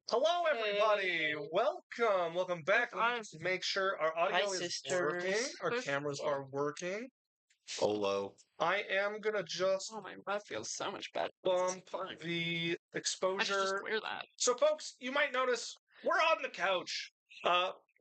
Hello, everybody. Hey. Welcome back. Let me Hi. just make sure our audio is working, sisters. our cameras are working. Olo. I am gonna just Oh, my breath feels so much better. bump Fine. the I should exposure. just wear that. So, folks, you might notice we're on the couch.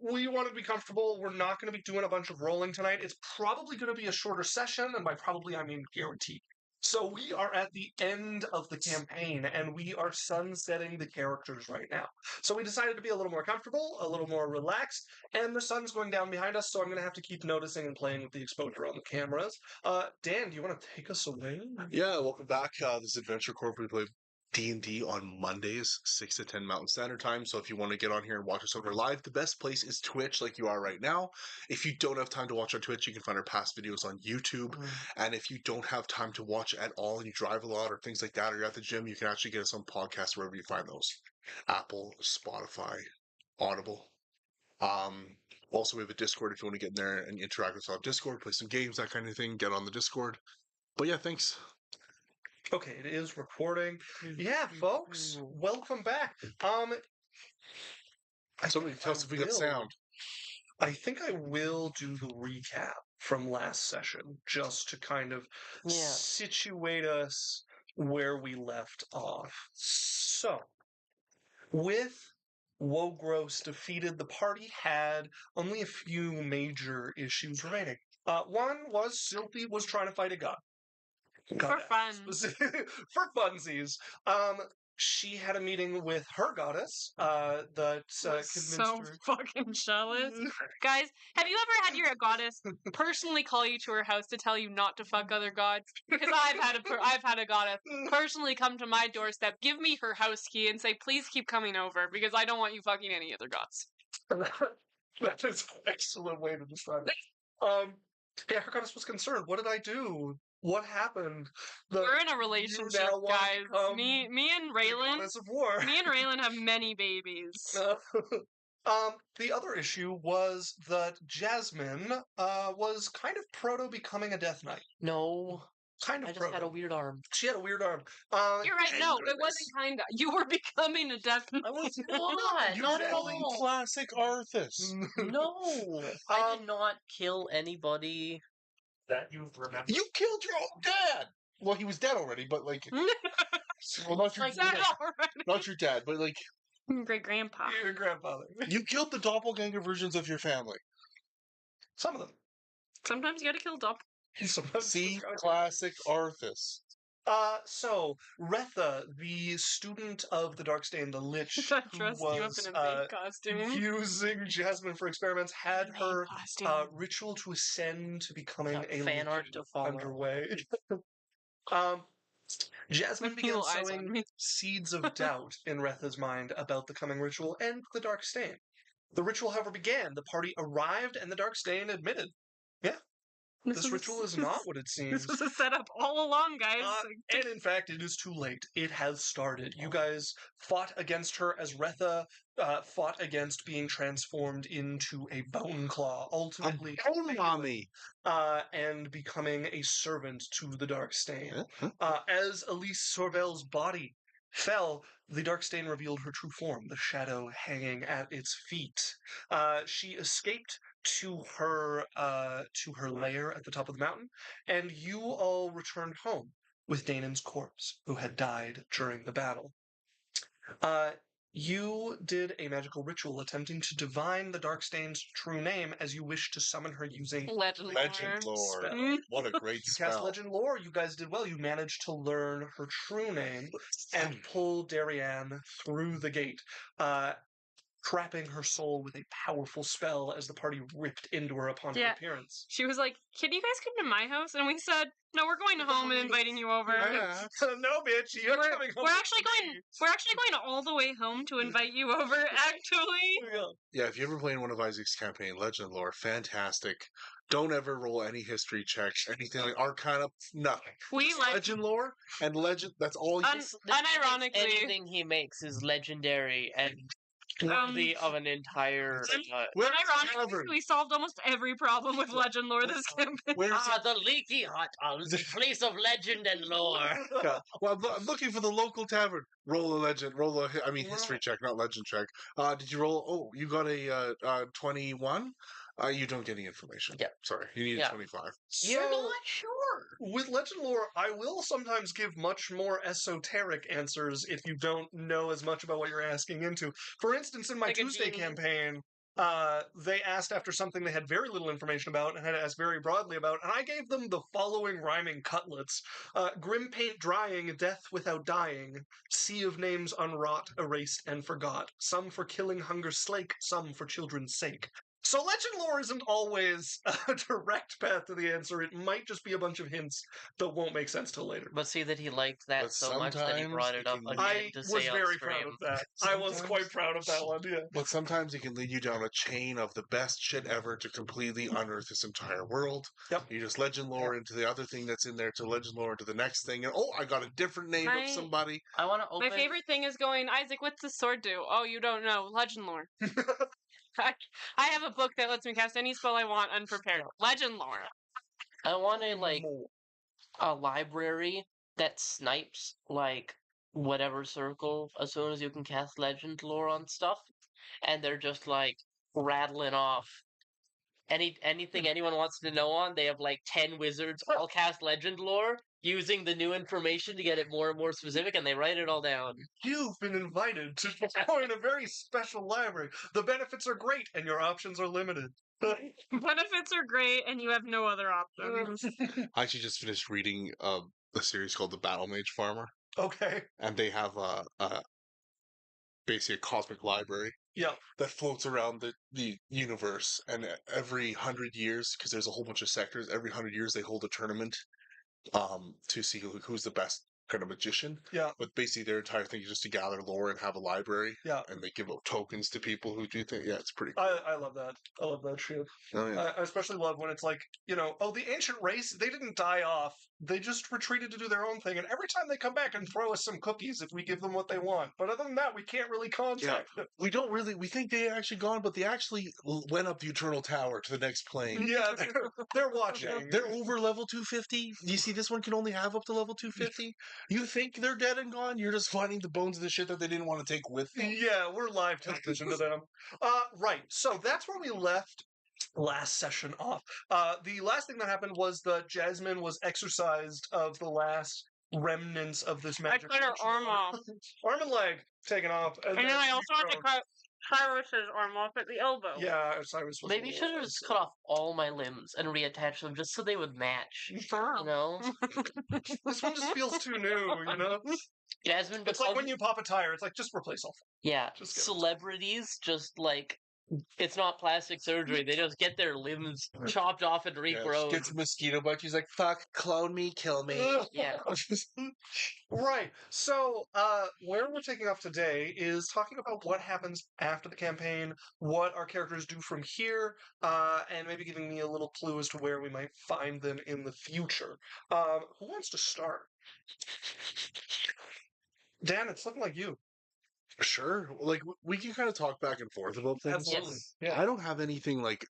We want to be comfortable. We're not going to be doing a bunch of rolling tonight. It's probably going to be a shorter session, and by probably I mean guaranteed. So we are at the end of the campaign, and we are sunsetting the characters right now. So we decided to be a little more comfortable, a little more relaxed, and the sun's going down behind us, so I'm going to have to keep noticing and playing with the exposure on the cameras. Dan, do you want to take us away? Yeah, welcome back. This is Adventure Corp. We play D&D on Mondays, 6 to 10 Mountain Standard Time. So if you want to get on here and watch us over live, the best place is Twitch, like you are right now. If you don't have time to watch on Twitch, you can find our past videos on YouTube. And if you don't have time to watch at all and you drive a lot or things like that, or you're at the gym, you can actually get us on podcasts wherever you find those. Apple, Spotify, Audible. Also, we have a Discord if you want to get in there and interact with us on Discord, play some games, that kind of thing. Get on the Discord. But yeah, thanks. Okay, it is recording. Yeah, folks, welcome back. Somebody tell us if we got sound. I think I will do the recap from last session just to kind of situate us where we left off. So, with Wogros defeated, the party had only a few major issues remaining. One was Sylphie was trying to fight a god. For fun. For funsies. She had a meeting with her goddess that convinced so her. fucking jealous. Guys, have you ever had your goddess personally call you to her house to tell you not to fuck other gods? Because I've had a goddess personally come to my doorstep, give me her house key, and say, please keep coming over because I don't want you fucking any other gods. That is an excellent way to describe it. Yeah, her goddess was concerned. What did I do? What happened? We're in a relationship, guys. Me and Raylan. Me and Raylan have many babies. The other issue was that Jasmine was kind of proto becoming a Death Knight. No. Kind of I just had a weird arm. She had a weird arm. You're right. No, it wasn't kinda. You were becoming a Death Knight. I was not at all. Classic Arthas. No. I did not kill anybody. That you remember. You killed your own dad. Well, he was dead already, but like, well, not your dad. Not your dad, but like great grandpa. Your grandfather. You killed the doppelganger versions of your family. Some of them. Sometimes you gotta kill doppelgangers. See, classic Arthas. So Retha, the student of the Darkstain, the Lich, who was using Jasmine for experiments, had her ritual to ascend to becoming a fan art to follow underway. Jasmine began sowing seeds of doubt in Retha's mind about the coming ritual and the Darkstain. The ritual, however, began. The party arrived, and the Darkstain admitted, "Yeah, this ritual is not what it seems." This was a setup all along, guys. And in fact, it is too late. It has started. You guys fought against her as Retha fought against being transformed into a bone claw, ultimately and becoming a servant to the Darkstain. As Elise Sorvel's body fell, the Darkstain revealed her true form, the shadow hanging at its feet. She escaped to her lair at the top of the mountain, and you all returned home with Danon's corpse, who had died during the battle. You did a magical ritual attempting to divine the Darkstain's true name as you wished to summon her using Legend Lore. What a great spell. Cast Legend Lore. You guys did well. You managed to learn her true name and pull Darien through the gate, trapping her soul with a powerful spell as the party ripped into her upon her appearance. She was like, can you guys come to my house? And we said, no, we're going home and inviting you over. No, bitch, you're coming home. We're actually going all the way home to invite you over, actually. Yeah, if you ever play in one of Isaac's campaign, Legend Lore, fantastic. Don't ever roll any history checks, anything like Arcana, nothing. Legend Lore and Legend, that's all you Unironically. Anything he makes is legendary and Worthy of an entire. Where's the Ironically, tavern? we solved almost every problem with legend lore this campaign. Where's The leaky hut, the place of legend and lore. Yeah. Well, I'm looking for the local tavern. Roll a legend. I mean, history check, not legend check. Did you roll? Oh, you got a 21. You don't get any information. Yep. Sorry, you need a Yeah. 25. You're So, not sure. with legend lore, I will sometimes give much more esoteric answers if you don't know as much about what you're asking into. For instance, in my Like a Tuesday genie. campaign, they asked after something they had very little information about and had to ask very broadly about, and I gave them the following rhyming cutlets. Grim paint drying, death without dying, sea of names unwrought, erased and forgot, some for killing hunger slake, some for children's sake. So legend lore isn't always a direct path to the answer. It might just be a bunch of hints that won't make sense till later. But see that he liked that But so much that he sometimes brought it it up can- again I to was say on very proud stream. of that. I was Sometimes- quite proud of that one, yeah. But sometimes it can lead you down a chain of the best shit ever to completely unearth this entire world. Yep. You just legend lore into the other thing that's in there to legend lore into the next thing. And oh, I got a different name My- of somebody. I want to open. My favorite thing is going, Isaac, what's the sword do? Oh, you don't know. Legend lore. I have a book that lets me cast any spell I want unprepared. Legend lore. I want a library that snipes like whatever circle as soon as you can cast legend lore on stuff, and they're just like rattling off anything anyone wants to know on. They have like 10 wizards all cast legend lore using the new information to get it more and more specific, and they write it all down. You've been invited to join a very special library. The benefits are great, and your options are limited. Benefits are great, and you have no other options. I actually just finished reading a series called The Battle Mage Farmer, Okay. and they have basically a cosmic library Yeah. that floats around the universe, and every 100 years, because there's a whole bunch of sectors, every 100 years they hold a tournament to see who's the best kind of magician. Yeah. But basically their entire thing is just to gather lore and have a library. Yeah. And they give out tokens to people who do things. Yeah, it's pretty cool. I love that. I love that shit. Oh, yeah. I especially love when it's like, the ancient race, they didn't die off. They just retreated to do their own thing. And every time they come back and throw us some cookies if we give them what they want. But other than that, we can't really contact them. We don't really, we think they actually gone, but they actually went up the Eternal Tower to the next plane. Yeah, they're watching. They're over level 250. You see, this one can only have up to level 250. You think they're dead and gone? You're just finding the bones of the shit that they didn't want to take with them. Yeah, we're live television to them. Right. So that's where we left last session off. The last thing that happened was that Jasmine was exorcised of the last remnants of this I magic. cut her arm off. Arm and leg taken off. And then I also had to cut Cyrus's arm off at the elbow. Yeah, Cyrus was. Maybe you should have just cut off all my limbs and reattached them just so they would match. You know? This one just feels too new, you know? Jasmine It's like when you pop a tire, it's like, just replace all. Yeah, Just get it. celebrities just like it's not plastic surgery. They just get their limbs chopped off and regrown. Gets a mosquito bite. She's like, fuck, clone me, kill me. Yeah. Right. So, where we're taking off today is talking about what happens after the campaign, what our characters do from here, and maybe giving me a little clue as to where we might find them in the future. Who wants to start? Dan, it's looking like you. Sure. Like, we can kind of talk back and forth about things. Absolutely. Yes. Yeah. I don't have anything, like,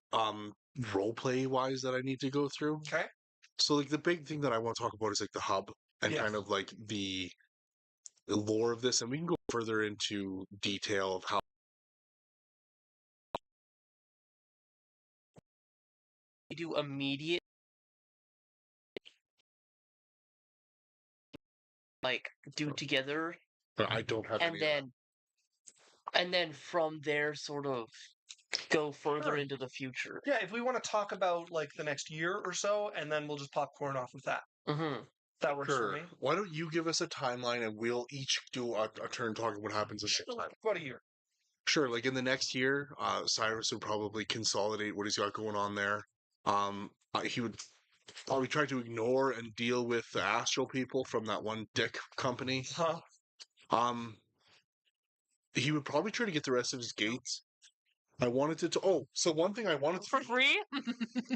role play wise that I need to go through. Okay. So, like, the big thing that I want to talk about is, like, the hub and Yes. kind of, like, the lore of this. And we can go further into detail of how. We do immediate do together But I don't have any. and then from there sort of go further Sure. into the future. Yeah, if we want to talk about, like, the next year or so, and then we'll just popcorn off of that. Mm-hmm. That works for Sure. me. Why don't you give us a timeline and we'll each do a turn talking what happens in next time. About a year. Sure, like in the next year, Cyrus would probably consolidate what he's got going on there. He would probably try to ignore and deal with the astral people from that one dick company. Huh? He would probably try to get the rest of his gates. I wanted to. Oh, so one thing I wanted For to. free?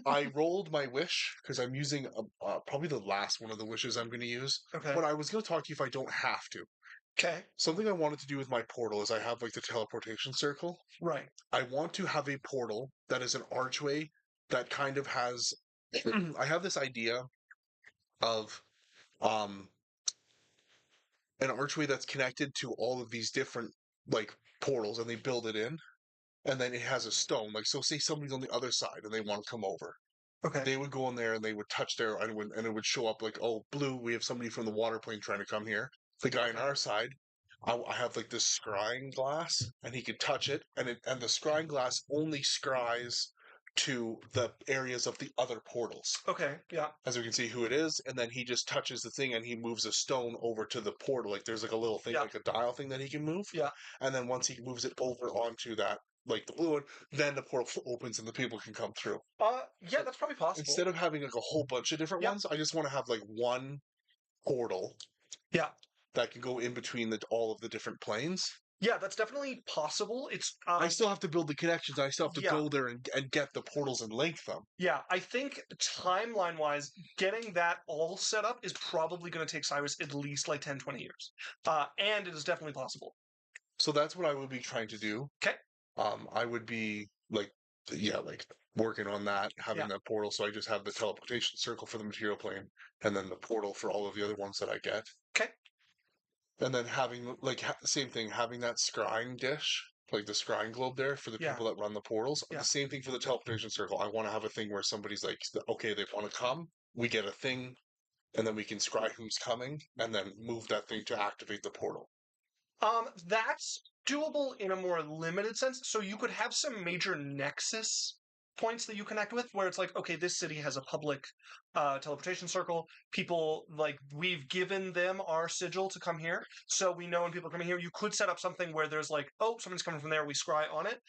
I rolled my wish because I'm using probably the last one of the wishes I'm going to use. Okay. But I was going to talk to you if I don't have to. Okay. Something I wanted to do with my portal is I have like the teleportation circle. Right. I want to have a portal that is an archway that kind of has. I have this idea of um an archway that's connected to all of these different like portals, and they build it in, and then it has a stone. Like, so say somebody's on the other side and they want to come over, Okay. they would go in there and they would touch there, and it would show up like, oh, blue, we have somebody from the water plane trying to come here. The guy on our side, I have like this scrying glass, and he could touch it, and the scrying glass only scries to the areas of the other portals. Okay. Yeah. As we can see who it is, and then he just touches the thing and he moves a stone over to the portal. Like there's like a little thing, Yeah. like a dial thing that he can move. Yeah. And then once he moves it over onto that, like the blue one, then the portal opens and the people can come through. Yeah, that's probably possible. Instead of having like a whole bunch of different Yeah. ones, I just want to have like one portal Yeah. that can go in between all of the different planes. Yeah, that's definitely possible. It's I still have to build the connections. I still have to Yeah. go there and get the portals and link them. Yeah, I think timeline wise, getting that all set up is probably going to take Cyrus at least like 10, 20 years. And it is definitely possible. So that's what I would be trying to do. Okay. I would be like, yeah, like working on that, having Yeah. that portal. So I just have the teleportation circle for the material plane, and then the portal for all of the other ones that I get. Okay. And then having like same thing, having that scrying dish, like the scrying globe there for the Yeah. people that run the portals. Yeah. The same thing for the teleportation circle. I want to have a thing where somebody's like, okay, they want to come. We get a thing, and then we can scry who's coming, and then move that thing to activate the portal. That's doable in a more limited sense. So you could have some major nexus points that you connect with where it's like, okay, this city has a public teleportation circle. People, like, we've given them our sigil to come here. So we know when people are coming here, you could set up something where there's like, oh, somebody's coming from there, we scry on it.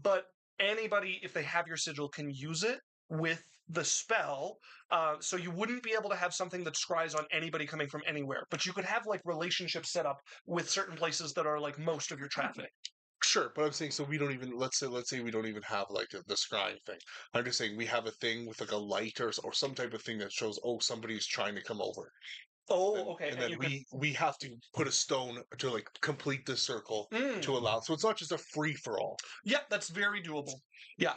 But anybody, if they have your sigil, can use it with the spell. So you wouldn't be able to have something that scries on anybody coming from anywhere, but you could have like relationships set up with certain places that are like most of your traffic. Sure, but I'm saying so we don't even let's say we don't even have like the scrying thing. I'm just saying we have a thing with like a light or some type of thing that shows, oh, somebody's trying to come over. Oh, And, okay. and then you could- we have to put a stone to like complete the circle Mm. to allow. So it's not just a free for all. Yeah, that's very doable. Yeah.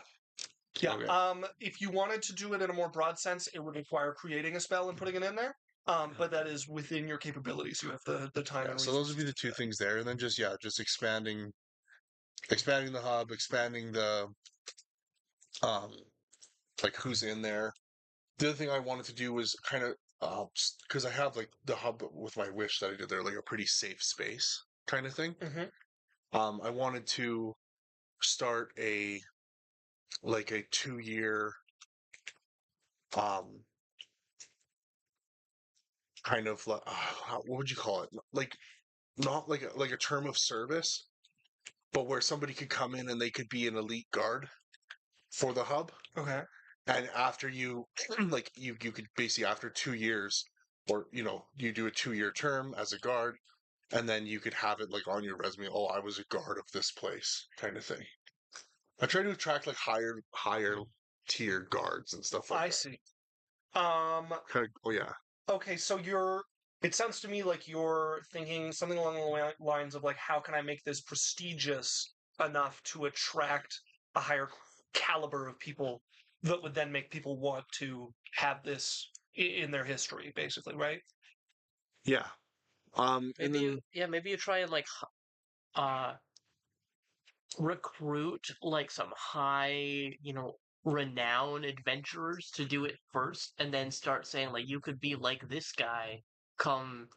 Yeah. Okay. If you wanted to do it in a more broad sense, it would require creating a spell and putting it in there. But that is within your capabilities. You have the time Yeah, and so those resources would be the to do two that. things there, and then just expanding the hub, expanding the um like who's in there. The other thing I wanted to do was kind of because I have like the hub with my wish that I did there, like a pretty safe space kind of thing. Mhm. I wanted to start a 2-year um kind of like what would you call it? Like not like a term of service, but where somebody could come in and they could be an elite guard for the hub. Okay. And after you like you could basically after 2 years, or you do a 2-year term as a guard, and then you could have it like on your resume, oh, I was a guard of this place kind of thing. I try to attract like higher tier guards and stuff like I that. see. Oh yeah. Okay, so it sounds to me like you're thinking something along the lines of like, how can I make this prestigious enough to attract a higher caliber of people that would then make people want to have this in their history, basically, right? Yeah. And Maybe then maybe you try and like recruit like some high, renowned adventurers to do it first, and then start saying like you could be like this guy, come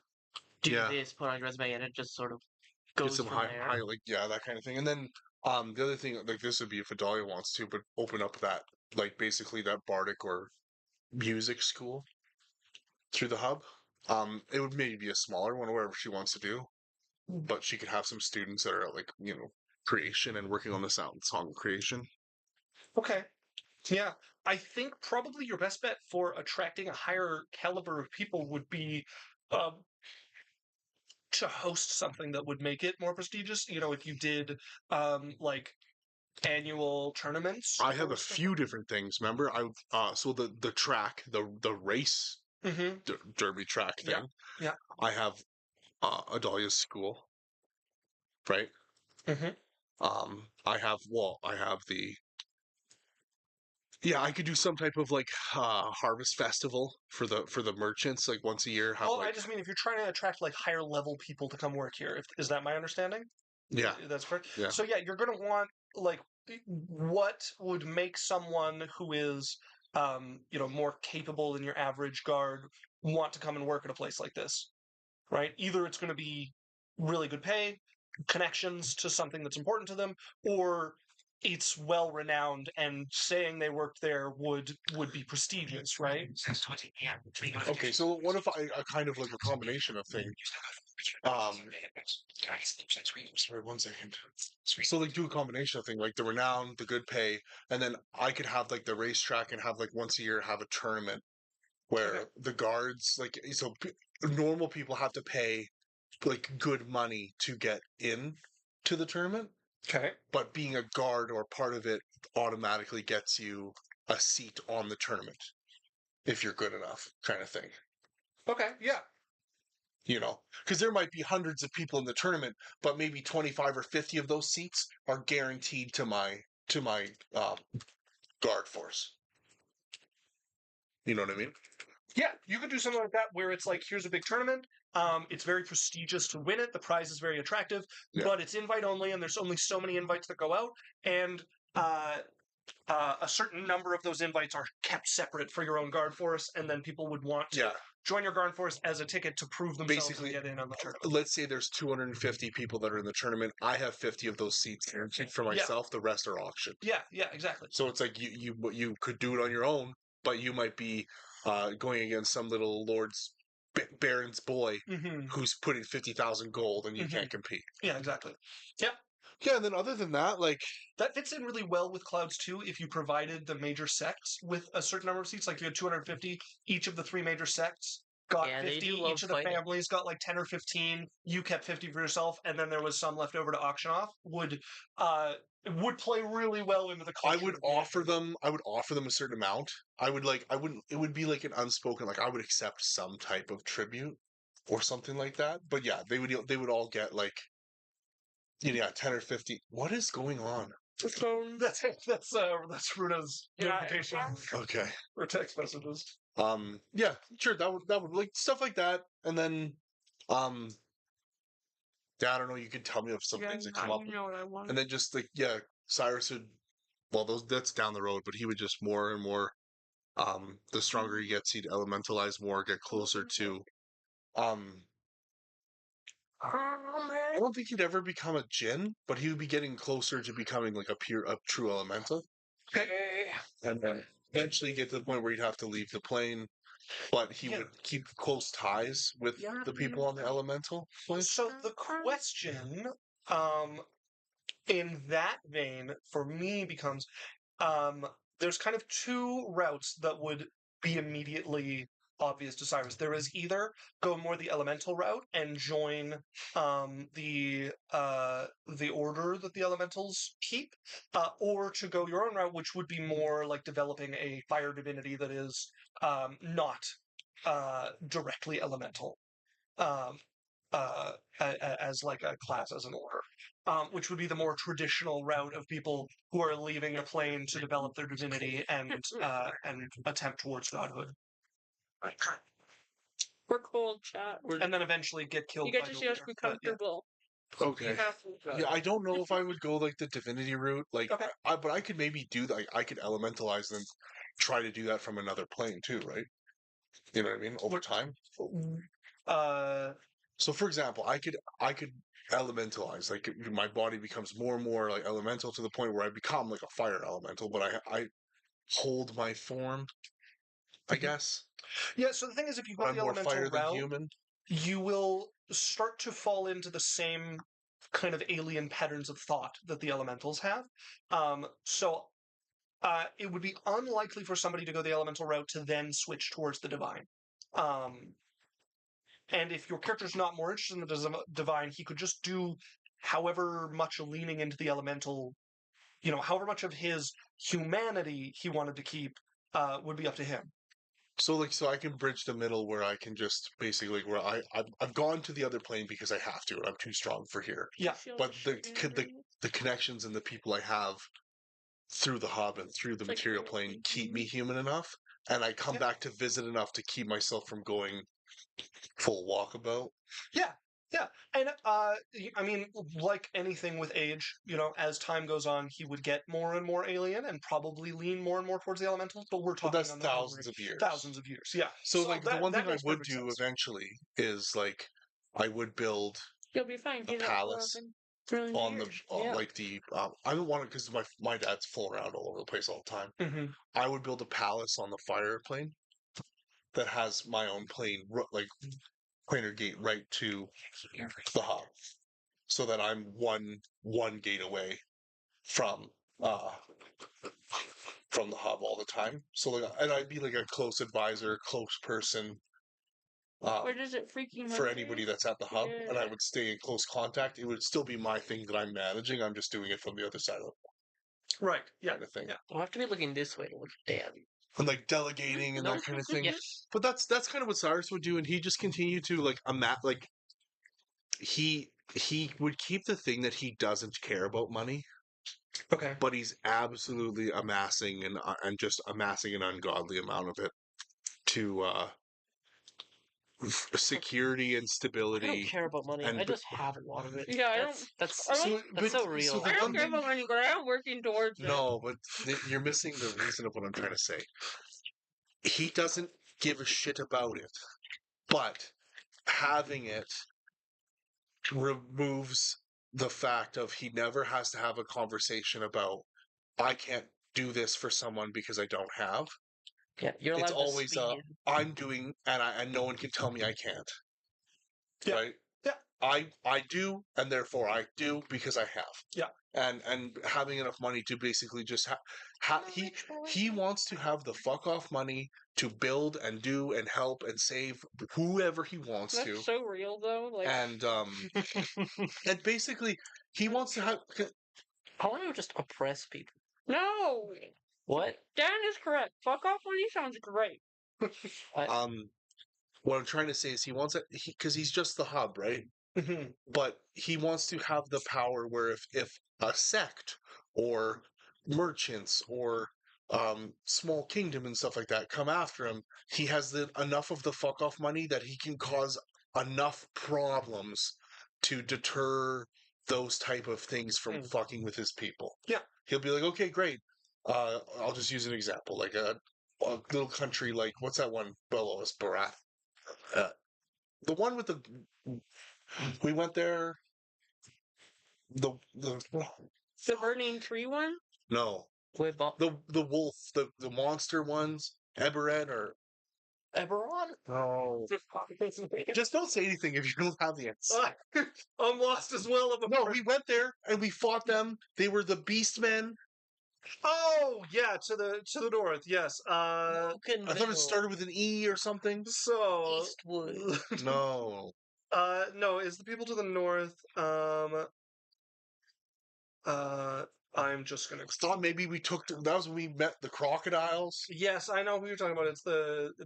do Yeah. this, put on your resume, and it just sort of get goes some from high there. like that kind of thing. And then the other thing, like this would be if Adalia wants to, but open up that like basically that bardic or music school through the hub. It would maybe be a smaller one, or whatever she wants to do, but she could have some students that are like creation and working on the song creation. Okay. Yeah, I think probably your best bet for attracting a higher caliber of people would be um, to host something that would make it more prestigious. If you did like annual tournaments. I have a few different things. Remember, so the track, the race Mm-hmm. derby track thing. Yeah. Yeah. I have Adalia's school, right? Mm-hmm. I have the yeah, I could do some type of like harvest festival for the merchants like once a year. Have Well, I like just mean if you're trying to attract like higher level people to come work here, is that my understanding? yeah, That's correct. yeah. So yeah, you're going to want like what would make someone who is more capable than your average guard want to come and work at a place like this, right? Either it's going to be really good pay, connections to something that's important to them, or it's well renowned and saying they worked there would be prestigious, right? Okay, so what if a kind of like a combination of things? Sorry, 1 second. So like do a combination of things like the renown, the good pay, and then I could have like the racetrack and have like once a year have a tournament where Okay. the guards like normal people have to pay like good money to get in to the tournament, Okay. but being a guard or part of it automatically gets you a seat on the tournament if you're good enough, kind of thing. Okay. Yeah. Because there might be hundreds of people in the tournament, but maybe 25 or 50 of those seats are guaranteed to my guard force. You know what I mean? Yeah, you could do something like that where it's like, here's a big tournament. It's very prestigious to win it. The prize is very attractive, Yeah. but it's invite only, and there's only so many invites that go out, and a certain number of those invites are kept separate for your own guard force, and then people would want to Yeah. join your guard force as a ticket to prove themselves Basically, and get in on the tournament. let's say there's 250 people that are in the tournament. I have 50 of those seats guaranteed for myself. The rest are auctioned. Yeah, exactly. So it's like you could do it on your own, but you might be going against some little lord's baron's boy Mm-hmm. who's putting 50,000 gold, and you Mhm. can't compete. Yeah, exactly. Yeah, Yeah, and then other than that, like that fits in really well with Clouds too. If you provided the major sects with a certain number of seats, like if you had 250, each of the three major sects got Yeah, they 50. do love Each of the fighting. families got like 10 or 15. You kept 50 for yourself, and then there was some left over to auction off. Would play really well into the I culture. would of the offer area. them a certain amount. I wouldn't it would be like an unspoken like I would accept some type of tribute or something like that. But yeah, they would all get like 10 or 50. What is going on? That's Runa's notification Okay. or text messages. Yeah, sure, that would like stuff like that. And then yeah, I don't know, you could tell me of some things that come up. know what I want. And then just like Cyrus would well that's down the road, but he would just more and more the stronger he gets, he'd elementalize more, get closer to I don't think he'd ever become a Jinn, but he would be getting closer to becoming like a true elemental. Okay. And then eventually get to the point where he'd have to leave the plane, but he Yeah. would keep close ties with the people on the elemental plane. So the question, in that vein, for me becomes, there's kind of two routes that would be immediately obvious to Cyrus. There is either go more the elemental route and join the order that the elementals keep, or to go your own route, which would be more like developing a fire divinity that is not directly elemental. Um, as like a class, as an order, which would be the more traditional route of people who are leaving the plane to develop their divinity and attempt towards godhood, We're cold, chat. and then eventually get killed. You get by to the see us leader. be But, yeah. comfortable. Okay. You have to. Yeah, I don't know if I would go like the divinity route, like, Okay. but I could maybe do that. I could elementalize and try to do that from another plane too, right? You know what I mean? Over time. So, for example, I could elementalize. Like my body becomes more and more like elemental to the point where I become like a fire elemental, but I hold my form, I guess. Yeah. So the thing is, if you But go I'm the more elemental fire than route, human. you will start to fall into the same kind of alien patterns of thought that the elementals have. So it would be unlikely for somebody to go the elemental route to then switch towards the divine. And if your character's not more interested in the divine, he could just do however much leaning into the elemental, however much of his humanity he wanted to keep would be up to him. So I can bridge the middle where I can just basically where I've gone to the other plane because I have to, and I'm too strong for here. Yeah. But the connections and the people I have through the hub and through the It's like material really plane keep me easy. human enough, and I come Yeah. back to visit enough to keep myself from going full walkabout. Yeah, yeah, and I mean, like anything with age, as time goes on, he would get more and more alien, and probably lean more and more towards the elementals. But we're But talking that's on the thousands of years. thousands of years. Yeah. So like the one that thing I makes would perfect do sense. eventually is like I would build You'll be fine. a palace on the Yeah. like the I don't want it because my dad's fooling around all over the place all the time. Hmm. I would build a palace on the fire plane that has my own plane like planar gate right to the hub, so that I'm one gate away from uh from the hub all the time. So like, and I'd be like a close advisor, close person Where does it freaking for Monday? anybody that's at the hub, and I Yeah. would stay in close contact. It would still be my thing that I'm managing. I'm just doing it from the other side of Right. the Yeah. kind of thing. Yeah. I'll have to be looking this way to look at Dan. And like delegating and Nope. that kind of thing. Yes. But that's kind of what Cyrus would do, and he just continued to like like he would keep the thing that he doesn't care about money, Okay. but he's absolutely amassing and just amassing an ungodly amount of it to security and I don't stability. care about money. and I b- just have a lot of it. Yeah, I That's I So, don't- but so real. so the I one don't care thing, about money, but I am working towards it. no, but you're missing the reason of what I'm trying to say. He doesn't give a shit about it, but having it removes the fact of he never has to have a conversation about I can't do this for someone because I don't have. Yeah, you're allowed It's to always speed. I'm doing and no one can tell me I can't. Yeah. Right? Yeah. I do, and therefore I do because I have. Yeah. And having enough money to basically just he wants to have the fuck off money to build and do and help and save whoever he wants That's to. so real, though. Like, And basically he wants to have How about you just oppress people? no, What? Dan is correct. Fuck off money sounds great. what I'm trying to say is he wants it because he's just the hub, right? Hmm. But he wants to have the power where if a sect or merchants or small kingdom and stuff like that come after him, he has enough of the fuck off money that he can cause enough problems to deter those type of things from fucking with his people. Yeah. He'll be like, okay, great. I'll just use an example, like a little country like what's that one? Belos, Barath. The one with the we went there. The The burning tree one? no Wait, the wolf the monster ones Eberron or Eberron? no just don't say anything if you don't have the answer. I'm lost as well. No, we went there and we fought them. They were the beast men. Oh yeah, to the north. Yes. I thought it started with an E or something. So Eastwood. No. no, is the people to the north. I'm just gonna. I thought maybe we took that was when we met the crocodiles. Yes, I know who you're talking about.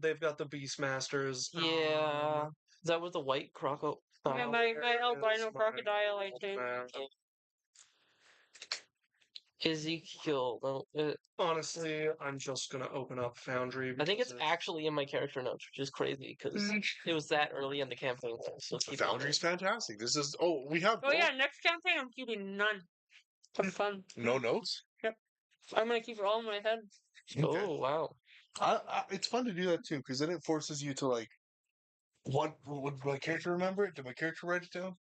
They've got the Beastmasters. Yeah. Is that with the white crocodile? Yeah, my albino crocodile, I think. Ezekiel. Honestly, I'm just gonna open up Foundry. I think it's because actually in my character notes, which is crazy because it was that early in the campaign. So keep it Foundry's fantastic. This is we have Oh yeah, next campaign I'm keeping none. Have fun. no notes. I'm gonna keep it all in my head. Oh wow. It's fun to do that too because then it forces you to like, what would my character remember it? Did my character write it down?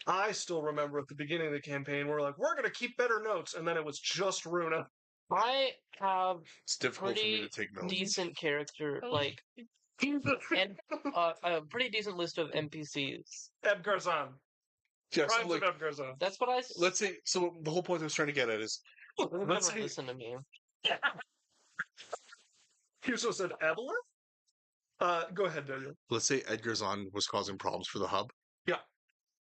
I still remember at the beginning of the campaign, we're like, we're gonna keep better notes, and then it was just Runa. I have It's difficult for me pretty to take notes. decent character, like, and a pretty decent list of NPCs. Ebgarzan. Yeah, so Crimes like, of Ebgarzan. That's what I. let's say. So the whole point I was trying to get at is, let's Never say, listen to me. You also said Evelyn? Go ahead, Daniel. let's say Edgarzon was causing problems for the hub. Yeah.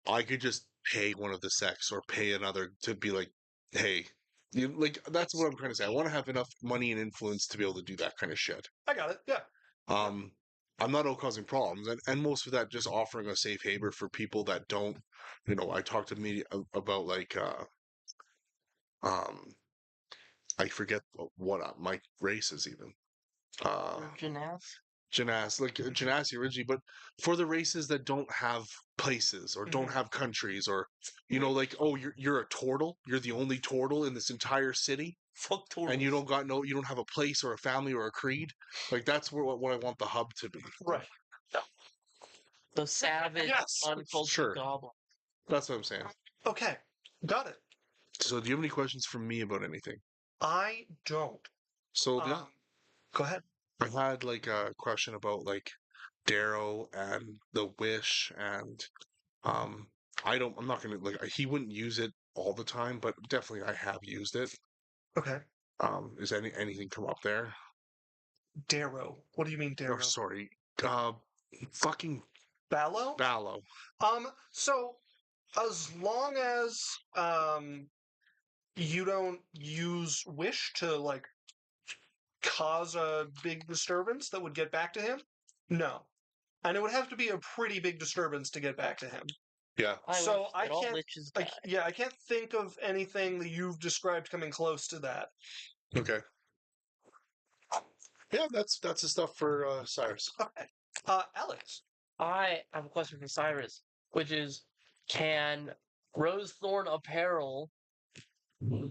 I could just pay one of the sects or pay another to be like, hey, That's what I'm trying to say. I want to have enough money and influence to be able to do that kind of shit. I got it. Yeah. I'm not out causing problems, and most of that just offering a safe haven for people that don't. I talked to me about um, I forget what my race is even. Genasi originally, but for the races that don't have places or don't have countries, or you're a turtle, you're the only turtle in this entire city, Fuck turtles. and you don't have a place or a family or a creed. Like that's what I want the hub to be. Right. The savage, Yes. uncultured Sure. goblin. That's what I'm saying. Okay. Got it. So, do you have any questions for me about anything? I don't. So, yeah, Go ahead. I had like a question about like Darrow and the Wish, and I'm not gonna he wouldn't use it all the time, but definitely I have used it. Okay. Is anything come up there? Darrow. What do you mean, Darrow? Oh, sorry. Fucking Ballo? Ballo. So as long as you don't use Wish to like cause a big disturbance that would get back to him, no. And it would have to be a pretty big disturbance to get back to him. Yeah. So wish I that all can't. witches die. I can't think of anything that you've described coming close to that. Okay. Yeah, that's the stuff for Cyrus. Okay. Alex. I have a question for Cyrus, which is, can Rosethorn Apparel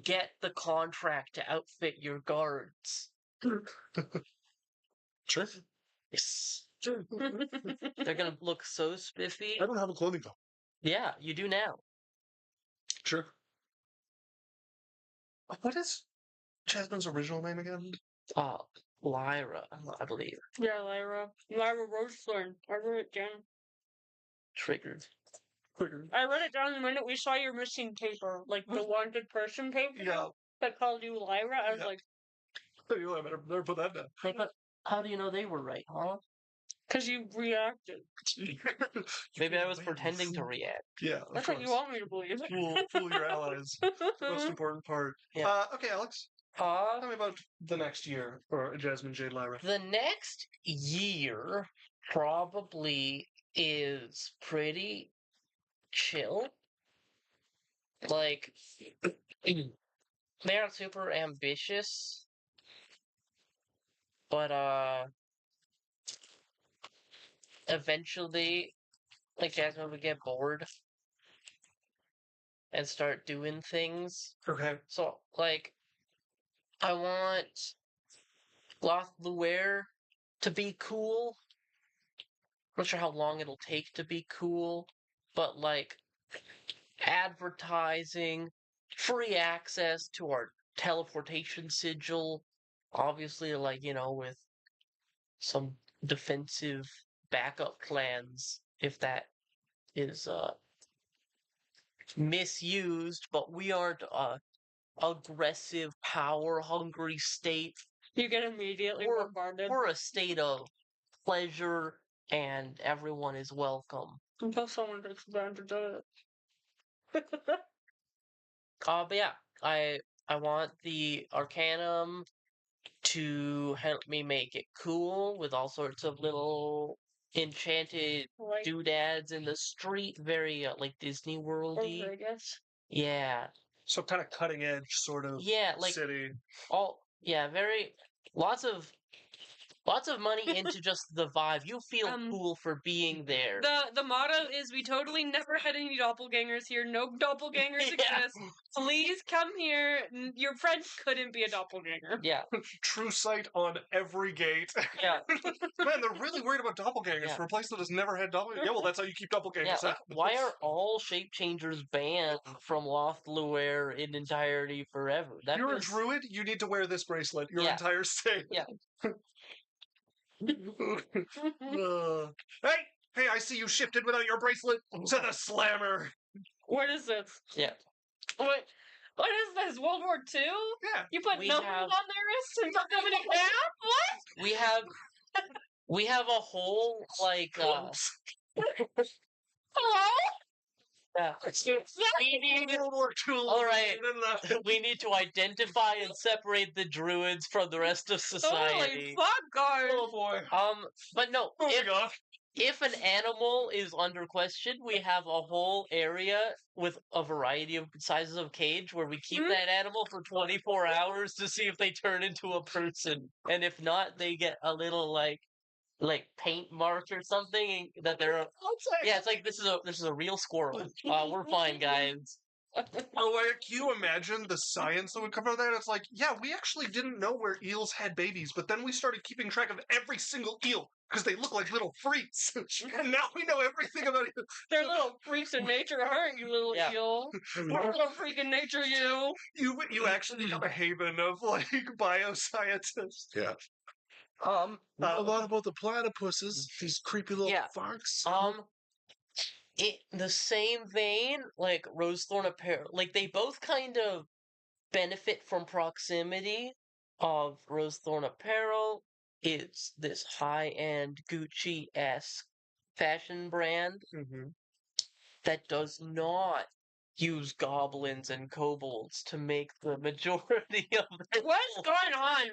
get the contract to outfit your guards? Sure. Yes. They're gonna look so spiffy. I don't have a clothing company. Yeah, you do now. Sure. What is Jasmine's original name again? Lyra, I believe. Yeah, Lyra. Lyra Rosethorn. I wrote it down. Triggered. I wrote it down the minute we saw your missing paper, like the wanted person paper. Yeah. That called you Lyra. I was Yeah. like, I better put that down. But how do you know they were right, huh? because you reacted. Maybe I was pretending to react. Yeah, That's what you want me to believe. Fool your allies. The most important part. Yeah. Okay, Alex. Tell me about the next year for Jasmine Jade Lyra. The next year probably is pretty chill. Like, they aren't super ambitious, but eventually, like Jasmine would get bored and start doing things. Okay. So, like, I want Lothluer to be cool. Not sure how long it'll take to be cool, but like advertising, free access to our teleportation sigil, obviously, like, with some defensive backup plans if that is misused, but we aren't a aggressive, power-hungry state. You get immediately bombarded. We're a state of pleasure, and everyone is welcome. Until someone takes advantage of it. But yeah, I want the Arcanum to help me make it cool with all sorts of little enchanted Like doodads in the street, very like Disney Worldy. Vegas. Yeah, So kind of cutting edge sort of yeah, like city. very lots of money into just the vibe. You feel cool for being there. The motto is we totally never had any doppelgangers here. No doppelgangers exist. Please come here. Your friend couldn't be a doppelganger. Yeah. True sight on every gate. Yeah. Man, they're really worried about doppelgangers for a place that has never had doppelgangers. Yeah, well, that's how you keep doppelgangers out. Why are all shape changers banned from Lothluer in entirety forever? You're a druid, you need to wear this bracelet your Yeah. entire stay. Yeah. Hey, I see you shifted without your bracelet to the slammer. What is this? Yeah. What is this? World War II? Yeah. You put numbers on their wrists and put them in a cap? What? We have a whole like Hello? Yeah. We need, World War II. All right. and then we need to identify and separate the druids from the rest of Holy society. fuck, guys! oh boy. But no, Moving on. if an animal is under question, we have a whole area with a variety of sizes of cage where we keep Mhm. that animal for 24 hours to see if they turn into a person. And if not, they get a little like paint mark or something that they're yeah, it's like this is a real squirrel. We're fine, guys. Oh, like, can you imagine the science that would come out of that? It's like, yeah, we actually didn't know where eels had babies, but then we started keeping track of every single eel because they look like little freaks, and now we know everything about it. They're little freaks in nature, aren't you, little Yeah. eel? What a little freak in nature, you! You actually become a haven of like bioscientists. Yeah. Um, A lot about the platypuses, these creepy little Yeah. fucks. the same vein, like Rosethorn Apparel, like they both kind of benefit from proximity. Of Rosethorn Apparel is this high-end Gucci-esque fashion brand Mm-hmm. that does not use goblins and kobolds to make the majority of their What's going on?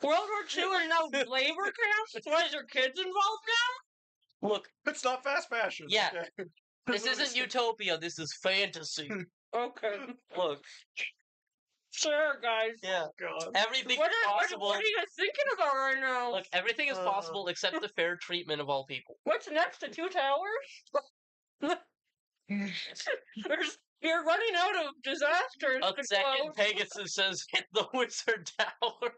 World War II and now labor camps? Why is there kids involved now? Look, It's not fast fashion. Yeah. Okay. this isn't utopia, this is fantasy. Okay. Look, Sure, guys. yeah, God. everything's What are possible. you guys thinking about right now? Look, everything is possible except the fair treatment of all people. What's next to Two Towers? You're running out of disasters A to second close. Pegasus says, hit the wizard tower.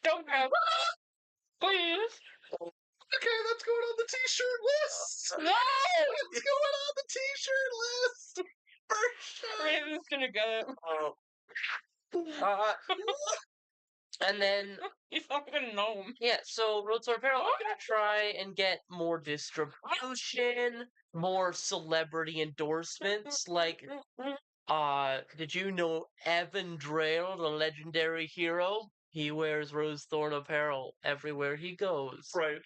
Don't have. Please. Okay, that's going on the t-shirt list. No! It's going on the t-shirt list. For sure. Raven's gonna get it. And then, He's fucking gnome. yeah, so Roadsword Apparel, I'm gonna try and get more distribution, more celebrity endorsements. Like, did you know Evan Drale, the legendary hero? He wears Rosethorn apparel everywhere he goes. Right.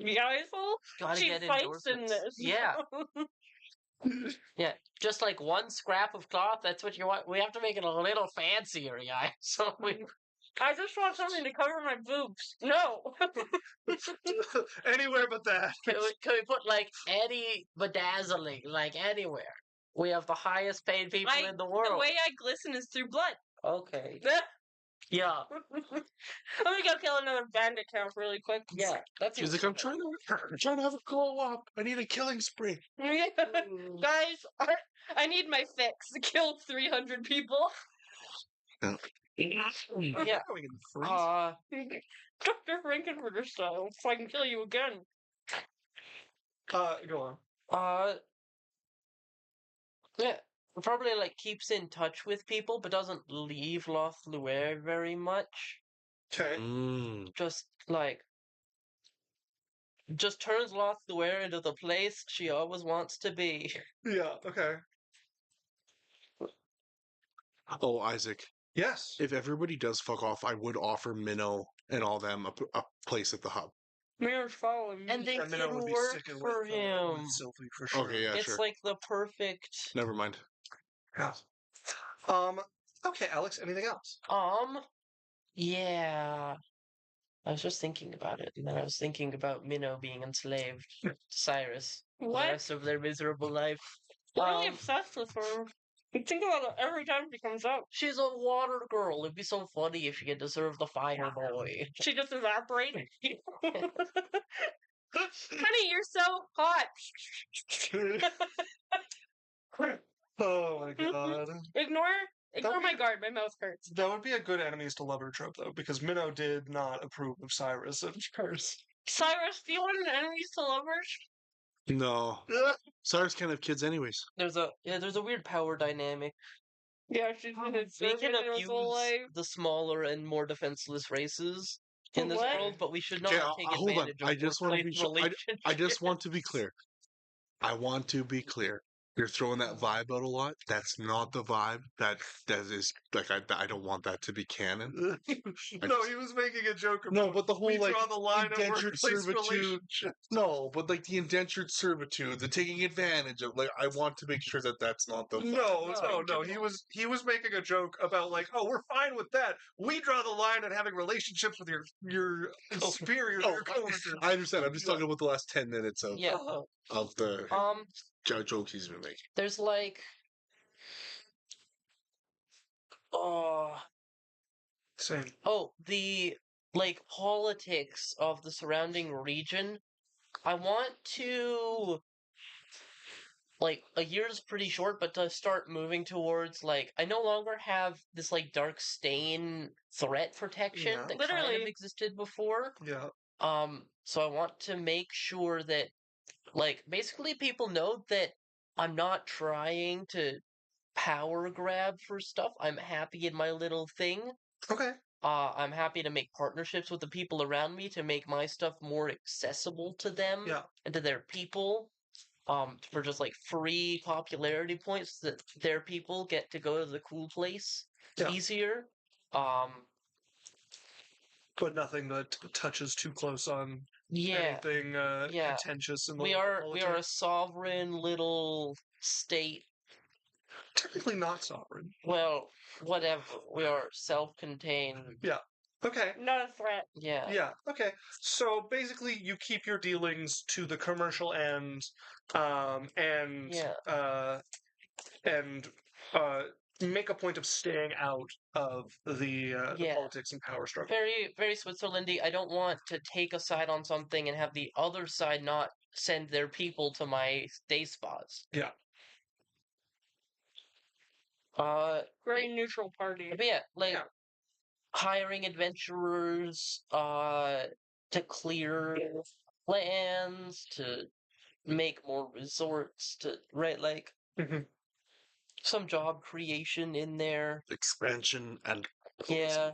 Geisel? Gotta She get fights in endorsements. this. Yeah. Yeah, just like one scrap of cloth, that's what you want. We have to make it a little fancier, guys. So I just want something to cover my boobs. No. Anywhere but that. can we put like Eddie Bedazzling, like anywhere? We have the highest paid people in the world. The way I glisten is through blood. Okay. Yeah. Let me go kill another bandit camp really quick. Yeah. That's She's like, I'm trying to have a glow up. I need a killing spree. Guys, I need my fix to kill 300 people. Yeah. Going in the freeze. Dr. Frankenfurter style, so I can kill you again. Go on. Yeah. Probably like keeps in touch with people, but doesn't leave Lothlorien very much. Okay. Just turns Lothlorien into the place she always wants to be. Yeah, okay. Oh, Isaac. Yes. If everybody does fuck off, I would offer Minnow and all them a place at the hub. Mirror's following me. And they And then I can would be work sticking for with him. Sylvie for sure. Okay, yeah, It's sure. like the perfect. Never mind. Yeah. Okay, Alex, anything else? Yeah. I was just thinking about it, and then I was thinking about Minnow being enslaved to Cyrus for the What? rest of their miserable life. I'm really obsessed with her. I think about it every time she comes out. She's a water girl. It'd be so funny if she could deserve the fire boy. She just evaporates. Honey, you're so hot. Oh my god. Ignore my guard. My mouth hurts. That would be a good enemies to lover trope, though, because Minnow did not approve of Cyrus and hers. Cyrus, do you want an enemies to lovers? No. Cyrus can't have kids anyways. There's a weird power dynamic. Yeah, she's been We observing can her whole abuse life. the smaller and more defenseless races in this What? world, but we should not Okay, take hold on. advantage of I just want to workplace be. I just relationships. want to be clear. I want to be clear. You're throwing that vibe out a lot. That's not the vibe. That is like I don't want that to be canon. No, he was making a joke about No, but the we whole like draw the line at indentured workplace servitude. relationships. No, but like the indentured servitude, the taking advantage of. Like I want to make sure that that's not the. No. He was making a joke about like, oh, we're fine with that. We draw the line at having relationships with your superiors, Oh, your coworkers. I understand. I'm just talking about the last 10 minutes of Yeah. of the jokes he's been making. There's like, oh, Same. the like politics of the surrounding region. I want to like a year is pretty short, but to start moving towards like I no longer have this like dark stain threat protection Yeah. that kind of Literally. existed before. Yeah. So I want to make sure that like basically people know that I'm not trying to power grab for stuff. I'm happy in my little thing. Okay. I'm happy to make partnerships with the people around me to make my stuff more accessible to them Yeah. and to their people. For just like free popularity points that their people get to go to the cool place Yeah. easier. Um, But nothing that touches too close on yeah, anything yeah. contentious in the we are a politics. sovereign little state. Technically not sovereign. Well, whatever. We are self-contained. Yeah. Okay. Not a threat. Yeah. Yeah. Okay. So basically, you keep your dealings to the commercial end, and Yeah. and uh, make a point of staying out of the Yeah. politics and power struggle. Very, very Switzerlandy. I don't want to take a side on something and have the other side not send their people to my day spots. Yeah. Very neutral party. But yeah, like Yeah. hiring adventurers, to clear lands, to make more resorts, to right like Mhm. some job creation in there. Expansion and Yeah.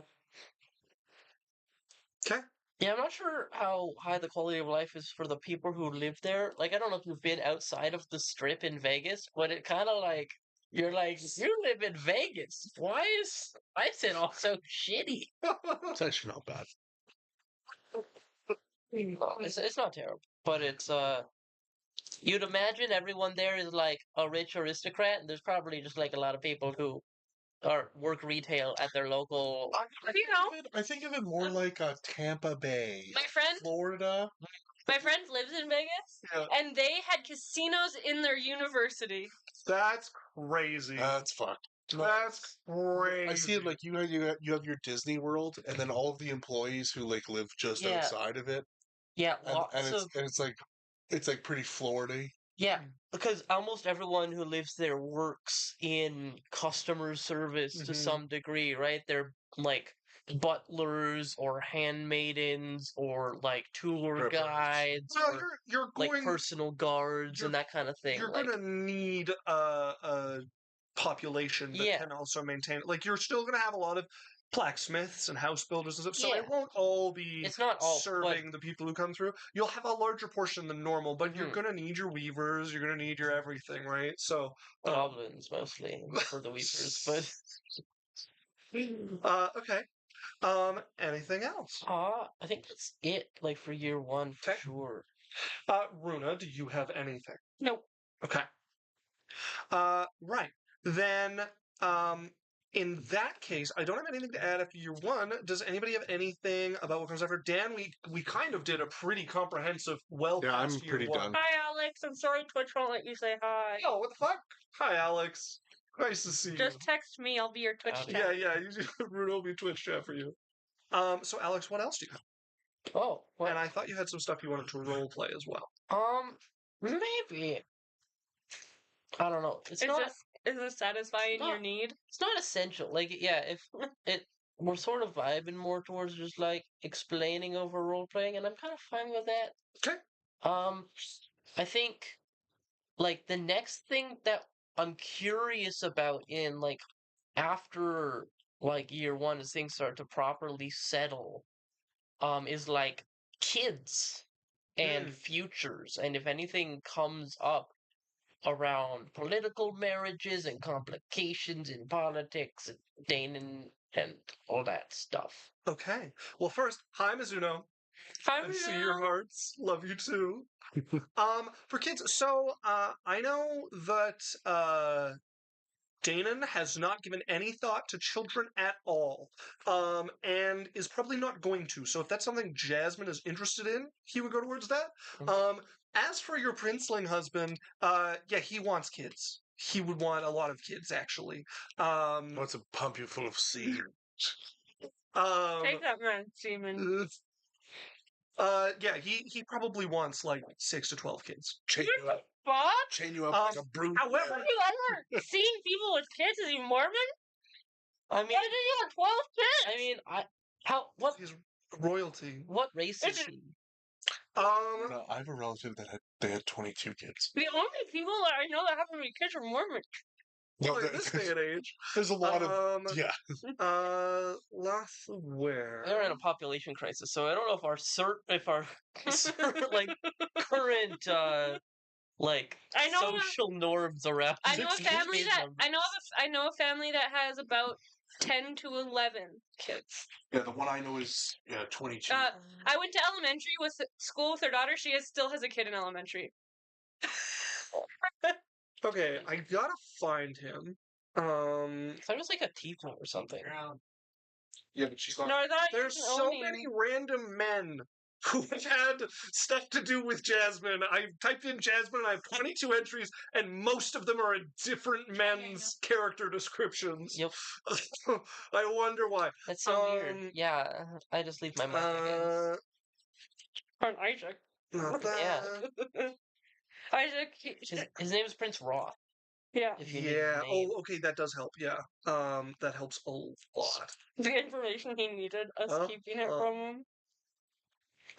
Okay. Yeah, I'm not sure how high the quality of life is for the people who live there. Like, I don't know if you've been outside of the strip in Vegas, but it kind of like, you're like, you live in Vegas. Why is it all so shitty? It's actually not bad. It's not terrible, but it's, you'd imagine everyone there is like a rich aristocrat, and there's probably just like a lot of people who are work retail at their local. You know, I think of it more like a Tampa Bay, my friend Florida. lives in Vegas, Yeah. and they had casinos in their university. That's crazy. That's fucked. That's crazy. I see it like you have your Disney World, and then all of the employees who like live just Yeah. outside of it, Yeah, and, lots and of it's like pretty Florida. yeah, because almost everyone who lives there works in customer service to Mhm. some degree, right? They're like butlers or handmaidens or like tour Preppers. guides Well, or you're like going. personal guards you're- and that kind of thing. You're Like, gonna need a population that Yeah. can also maintain. Like you're still gonna have a lot of blacksmiths and house builders and stuff. So Yeah. it won't all be it's not all, but serving the people who come through. You'll have a larger portion than normal, but you're Mhm. gonna need your weavers. You're gonna need your everything, right? So. goblins mostly for the weavers. But Okay. Anything else? I think that's it. Like for year one, for Okay. sure. Runa, do you have anything? Nope. Okay. Right. Then, in that case, I don't have anything to add after year one. Does anybody have anything about what comes after? Dan, we kind of did a pretty comprehensive, well Yeah, I'm past year pretty one. done. Hi, Alex. I'm sorry Twitch won't let you say hi. Oh, what the fuck? Hi, Alex. Nice to see Just text me. I'll be your Twitch Howdy. you. chat. Yeah. Runa will be Twitch chat for you. So Alex, what else do you have? Oh, well, And I thought you had some stuff you wanted to role play as well. maybe. I don't know. It's Is not. this satisfying not- your need? It's not essential. Like, yeah, if it, we're sort of vibing more towards just like explaining over role playing, and I'm kind of fine with that. Okay. I think like the next thing that I'm curious about in like after like year one as things start to properly settle, is like kids and Mm. futures, and if anything comes up around political marriages and complications in politics and dating and all that stuff. Okay. Well, first, hi, Mizuno. I see your hearts. Love you too. For kids, so I know that Danon has not given any thought to children at all, and is probably not going to. So if that's something Jasmine is interested in, he would go towards that. As for your princeling husband, yeah, he wants kids. He would want a lot of kids, actually. Wants to pump you full of seed. Take that man, semen. Yeah, he probably wants like 6 to 12 kids. Chain you up. Fuck? Chain you up like a brood. However, Have you ever seen people with kids? Is he Mormon? I mean, Why do you have 12 kids? I mean, what he's royalty. race is he? No, I have a relative that they had 22 kids. The only people that I know that have any kids are Mormons. No, in this day and age. there's a lot of yeah. Where? They're in a population crisis, so I don't know if our like current like I know social norms around. I know a kids family that numbers. I know a family that has about 10 to 11 kids. Yeah, the one I know is 22. I went to elementary with school with her daughter. She still has a kid in elementary. Okay, I gotta find him. I thought it was like a tiefling or something. Yeah, but she's not. No, I thought it There's was an so Oni. many random men who have had stuff to do with Jasmine. I typed in Jasmine and I have 22 entries, and most of them are in different men's character descriptions. Yep, I wonder why. that's so weird. Yeah, I just leave my mark again. On Isaac. Not Yeah. that. Isaac. His name is Prince Roth. Yeah. If you need Yeah. the name. Oh, okay. That does help. Yeah. That helps a lot. The information he needed, us keeping it from him.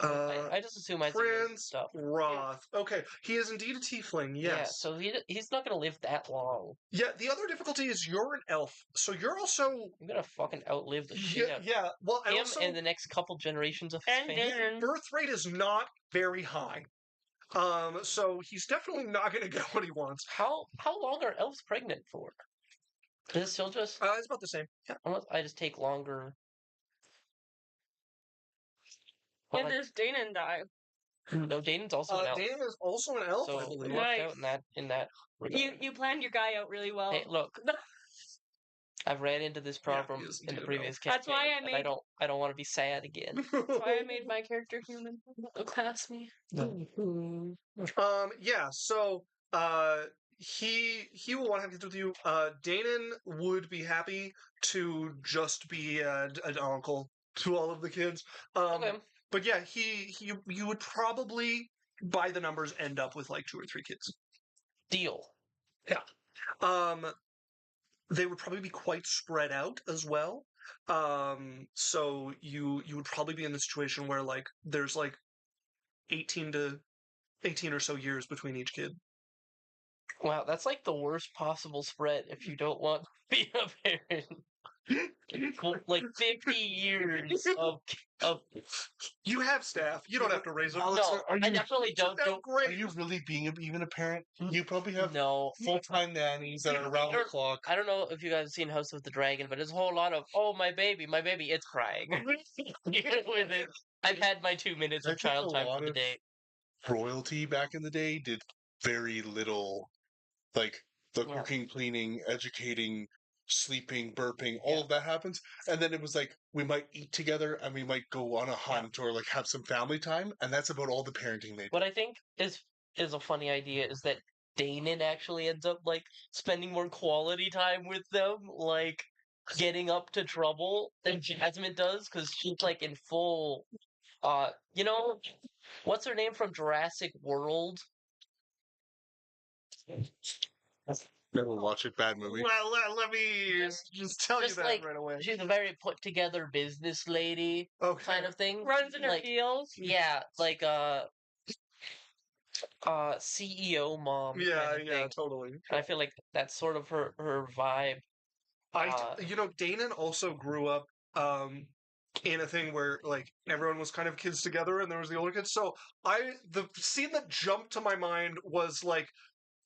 I just assume I Prince stuff. Roth. Okay, he is indeed a tiefling. Yes. Yeah, so he's not gonna live that long. Yeah. The other difficulty is you're an elf, so you're also. I'm gonna fucking outlive the shit out of Yeah. Well, and him also and the next couple generations of his And family. Darren. birth rate is not very high. So he's definitely not going to get what he wants. How long are elves pregnant for? Is it still just? It's about the same. Yeah. Unless I just take longer. Well, When does Danon die? no, Damon's also an elf. Dan is also an elf, So I we believe. lucked Nice. out in that regard. You planned your guy out really well. Hey, look, I've ran into this problem he is in the indeed an previous elf. campaign. That's why I and made- I don't want to be sad again. That's why I made my character human. Class me. Yeah. So he will want to have kids with you. Danon would be happy to just be an uncle to all of the kids. Okay. But yeah, you would probably by the numbers end up with like 2 or 3 kids. Deal. They would probably be quite spread out as well. So you would probably be in the situation where like there's like 18 or so years between each kid. Wow, that's like the worst possible spread if you don't want to be a parent. Like 50 years of You have staff. You don't have to raise them. Alex, no, are I you- definitely don't. They're great. Are you really being even a parent? You probably have No, full-time nannies that are around the clock. I don't know if you guys have seen House of the Dragon, but there's a whole lot of my baby, it's crying. Get with it. I've had my 2 minutes I of think child a time lot for the of- day. Royalty back in the day did very little, like the Yeah. cooking, cleaning, educating, sleeping, burping, all Yeah. of that happens. And then it was like we might eat together and we might go on a hunt or like have some family time, and that's about all the parenting they do. What I think is a funny idea is that Danon actually ends up like spending more quality time with them, like getting up to trouble than Jasmine does, because she's like in full. You know, what's her name from Jurassic World? Never watch it. Bad movie. Well, let me just tell you Just that like right away. she's a very put together business lady Okay. kind of thing. Runs in her Like, heels. yeah, like CEO mom. Yeah, kind of yeah, thing. totally. I feel like that's sort of her vibe. Danon also grew up in a thing where like everyone was kind of kids together and there was the older kids. So the scene that jumped to my mind was like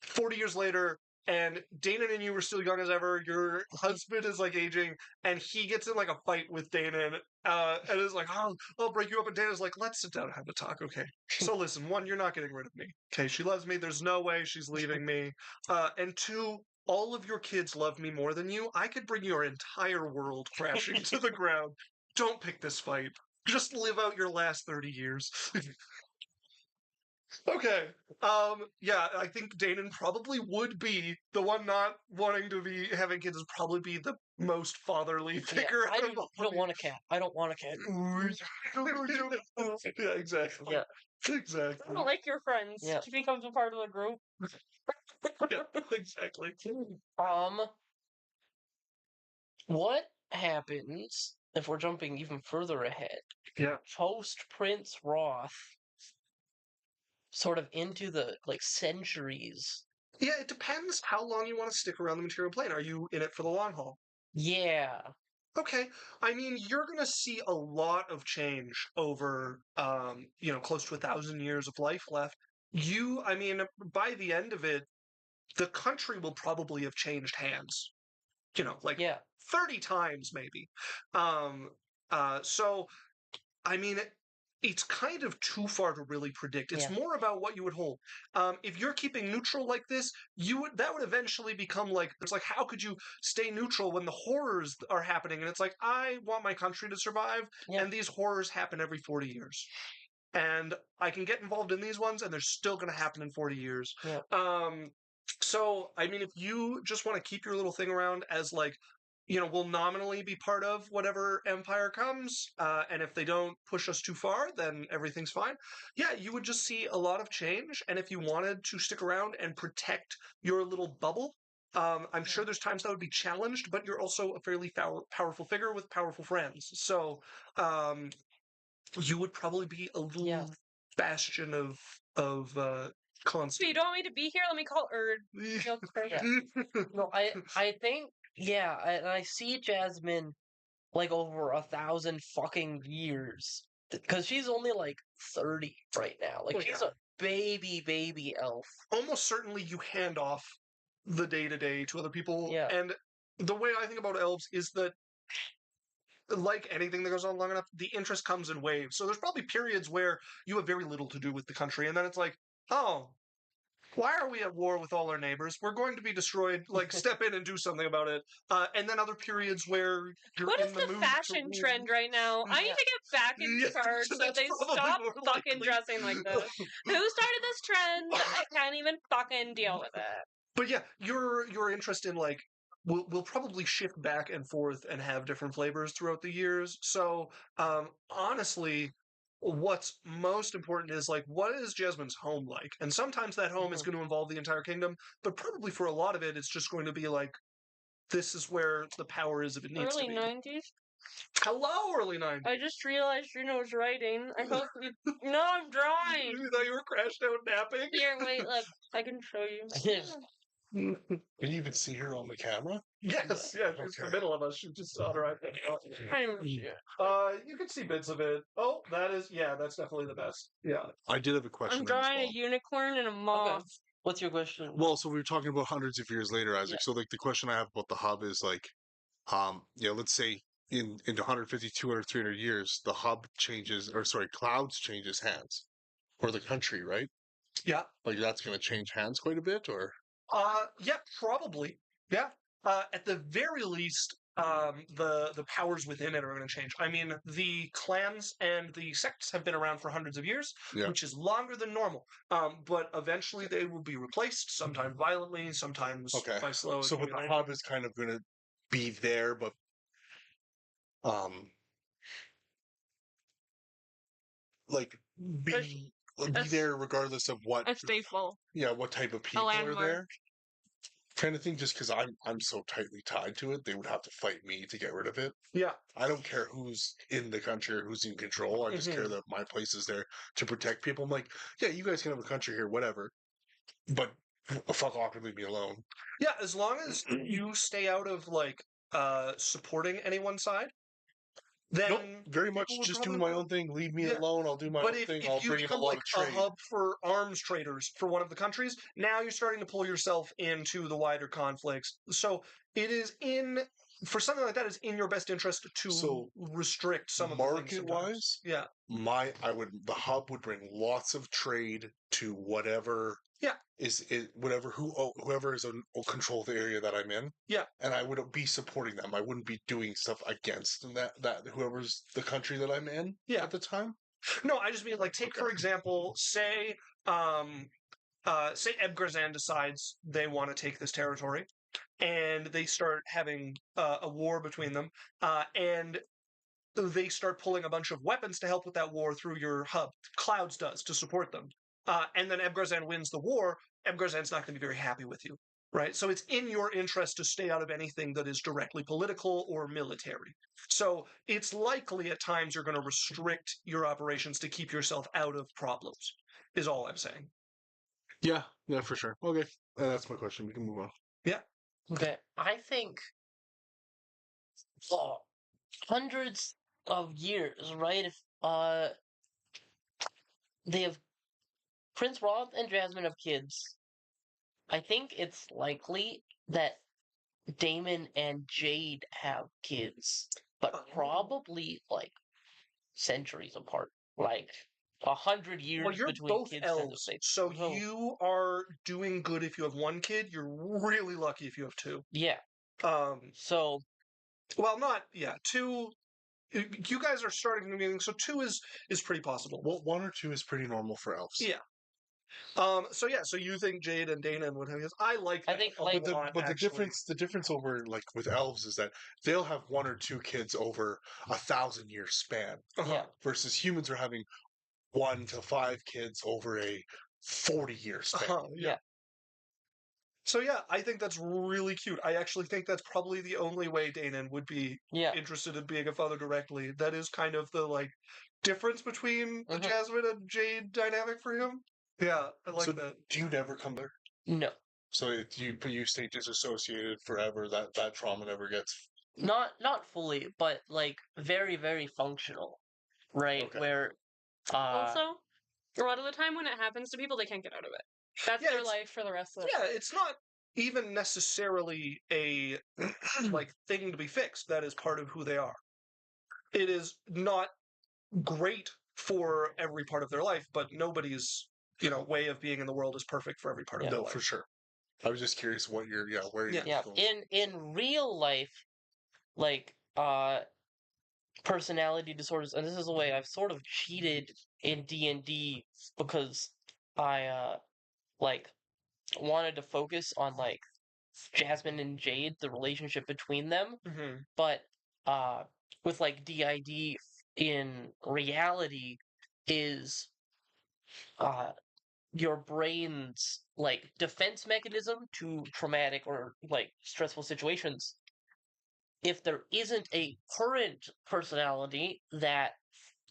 40 years later, and Danon and you were still young as ever. Your husband is like aging, and he gets in like a fight with Danon, and is like, "Oh, I'll break you up." And Danon's like, "Let's sit down and have a talk, okay?" So listen, one, you're not getting rid of me. Okay, she loves me. There's no way she's leaving me. And two, all of your kids love me more than you. I could bring your entire world crashing to the ground. Don't pick this fight. Just live out your last 30 years. Okay. Yeah, I think Danon probably would be the one not wanting to be having kids would probably be the most fatherly Yeah, figure I out of don't, all I don't of want a cat. I don't want a cat. you. Yeah, exactly. Yeah. I Exactly. don't like your friends. Yeah. She becomes a part of the group. Yeah, exactly. What happens if we're jumping even further ahead? Yeah. Post Prince Roth, sort of into the like centuries. Yeah, it depends how long you want to stick around the material plane. Are you in it for the long haul? Yeah. Okay. I mean, you're going to see a lot of change over, close to 1,000 years of life left. I mean, by the end of it, the country will probably have changed hands, like Yeah. 30 times maybe. So, I mean, it's kind of too far to really predict. It's Yeah. more about what you would hold. If you're keeping neutral like this, that would eventually become like it's like how could you stay neutral when the horrors are happening? And it's like I want my country to survive, Yeah. and these horrors happen every 40 years, and I can get involved in these ones, and they're still going to happen in 40 years. Yeah. So I mean, if you just want to keep your little thing around as like we'll nominally be part of whatever empire comes, and if they don't push us too far, then everything's fine. Yeah, you would just see a lot of change, and if you wanted to stick around and protect your little bubble, I'm sure there's times that would be challenged, but you're also a fairly powerful figure with powerful friends, so you would probably be a little Yeah. bastion of So constant. you don't want me to be here? Let me call Erd. He'll crash. No, I think yeah, I see Jasmine like over 1,000 fucking years because she's only like 30 right now. Like Oh, she's yeah. a baby elf. Almost certainly you hand off the day-to-day to other people. Yeah. And the way I think about elves is that, like anything that goes on long enough, the interest comes in waves. So there's probably periods where you have very little to do with the country, and then it's like, oh, why are we at war with all our neighbors? We're going to be destroyed. Like, step in and do something about it. And then other periods where you're What in is the the mood fashion to trend right now? I need Yeah. to get back in Yeah, charge so that's they probably stop more fucking likely. dressing like this. Who started this trend? I can't even fucking deal with it. But yeah, your interest in like will probably shift back and forth and have different flavors throughout the years. So honestly, what's most important is like what is Jasmine's home like? And sometimes that home is going to involve the entire kingdom, but probably for a lot of it, it's just going to be like this is where the power is if it needs Early to be. 90s? Hello, early 90s. I just realized Juno was writing. I hope you. No, I'm drawing! You thought you were crashed out napping? Here, wait, look. I can show you. Can you even see her on the camera? Yes, yeah, she's in the Okay. middle of us. She just on her iPad. I don't see it. You can see bits of it. Oh, that's definitely the best. Yeah. I did have a question. I'm then as drawing a well. unicorn and a moth. What's your question? Well, so we were talking about hundreds of years later, Isaac. Yeah. So like the question I have about the hub is like, let's say in 150, 200, 300 years, the hub changes, or sorry, clouds changes hands, or the country, right? Yeah. Like that's going to change hands quite a bit, or Yeah, probably. Yeah. At the very least, the powers within it are going to change. I mean, the clans and the sects have been around for hundreds of years, Yeah. which is longer than normal. But eventually they will be replaced, sometimes violently, sometimes Okay. by slow. So but the hub is kind of going to be there, but like be there regardless of what A staple. what type of people are there. Kind of thing, just because I'm so tightly tied to it, they would have to fight me to get rid of it. Yeah. I don't care who's in the country or who's in control. I just care that my place is there to protect people. I'm like, yeah, you guys can have a country here, whatever, but fuck off and leave me alone. Yeah, as long as you stay out of like supporting any one side, then Nope, very much people would just probably doing my want- own thing. Leave me Yeah. alone. I'll do my But own thing. if I'll you bring in a become lot like of a trade. hub for arms traders for one of the countries, now you're starting to pull yourself into the wider conflicts. So it is for something like that, it's in your best interest to So, restrict some of the things sometimes. Market-wise, Yeah. the hub would bring lots of trade to whatever Yeah. is whoever is in control of the area that I'm in. Yeah. And I would be supporting them. I wouldn't be doing stuff against that whoever's the country that I'm in Yeah. at the time. No, I just mean like take for example, say Ebgrazan decides they want to take this territory, and they start having a war between them, and they start pulling a bunch of weapons to help with that war through your hub. Clouds does to support them. And then Ebgrazan wins the war. Ebgrazan's not going to be very happy with you, right? So it's in your interest to stay out of anything that is directly political or military. So it's likely at times you're going to restrict your operations to keep yourself out of problems, is all I'm saying. Yeah, for sure. Okay, that's my question. We can move on. Okay, I think hundreds of years, right? If they have Prince Roth and Jasmine have kids, I think it's likely that Damon and Jade have kids, but Oh. probably like centuries apart, like 100 years Well, you're between both kids. Kind of elves, thing. so So, you are doing good if you have one kid. You're really lucky if you have two. yeah. Um, So well, not yeah, two. You guys are starting the meeting, so two is pretty possible. Well, 1 or 2 is pretty normal for elves. Yeah. So yeah, so you think Jade and Dana would have kids? I like I that. think, a like- lot, But the actually. difference over like with elves is that they'll have 1 or 2 kids over 1,000-year span, Uh-huh. yeah, versus humans are having 1 to 5 kids over a 40-year span. Uh-huh, yeah. So yeah, I think that's really cute. I actually think that's probably the only way Danon would be Yeah. interested in being a father directly. That is kind of the like difference between the Mhm. Jasmine and Jade dynamic for him. Yeah, I like So that. do you never come there? No, So you stay disassociated forever. That trauma never gets. not fully, but like very, very functional, right? Okay. Where Also, a lot of the time when it happens to people, they can't get out of it. That's Yeah, their it's- life for the rest of the Yeah, it's not even necessarily a like thing to be fixed. That is part of who they are. It is not great for every part of their life, but nobody's way of being in the world is perfect for every part of Yeah. their No, life. for sure. I was just curious what where Yeah. yeah, in real life, like personality disorders, and this is the way I've sort of cheated in D&D because I like wanted to focus on like Jasmine and Jade, the relationship between them, Mm-hmm. but with like DID in reality is your brain's like defense mechanism to traumatic or like stressful situations. If there isn't a current personality that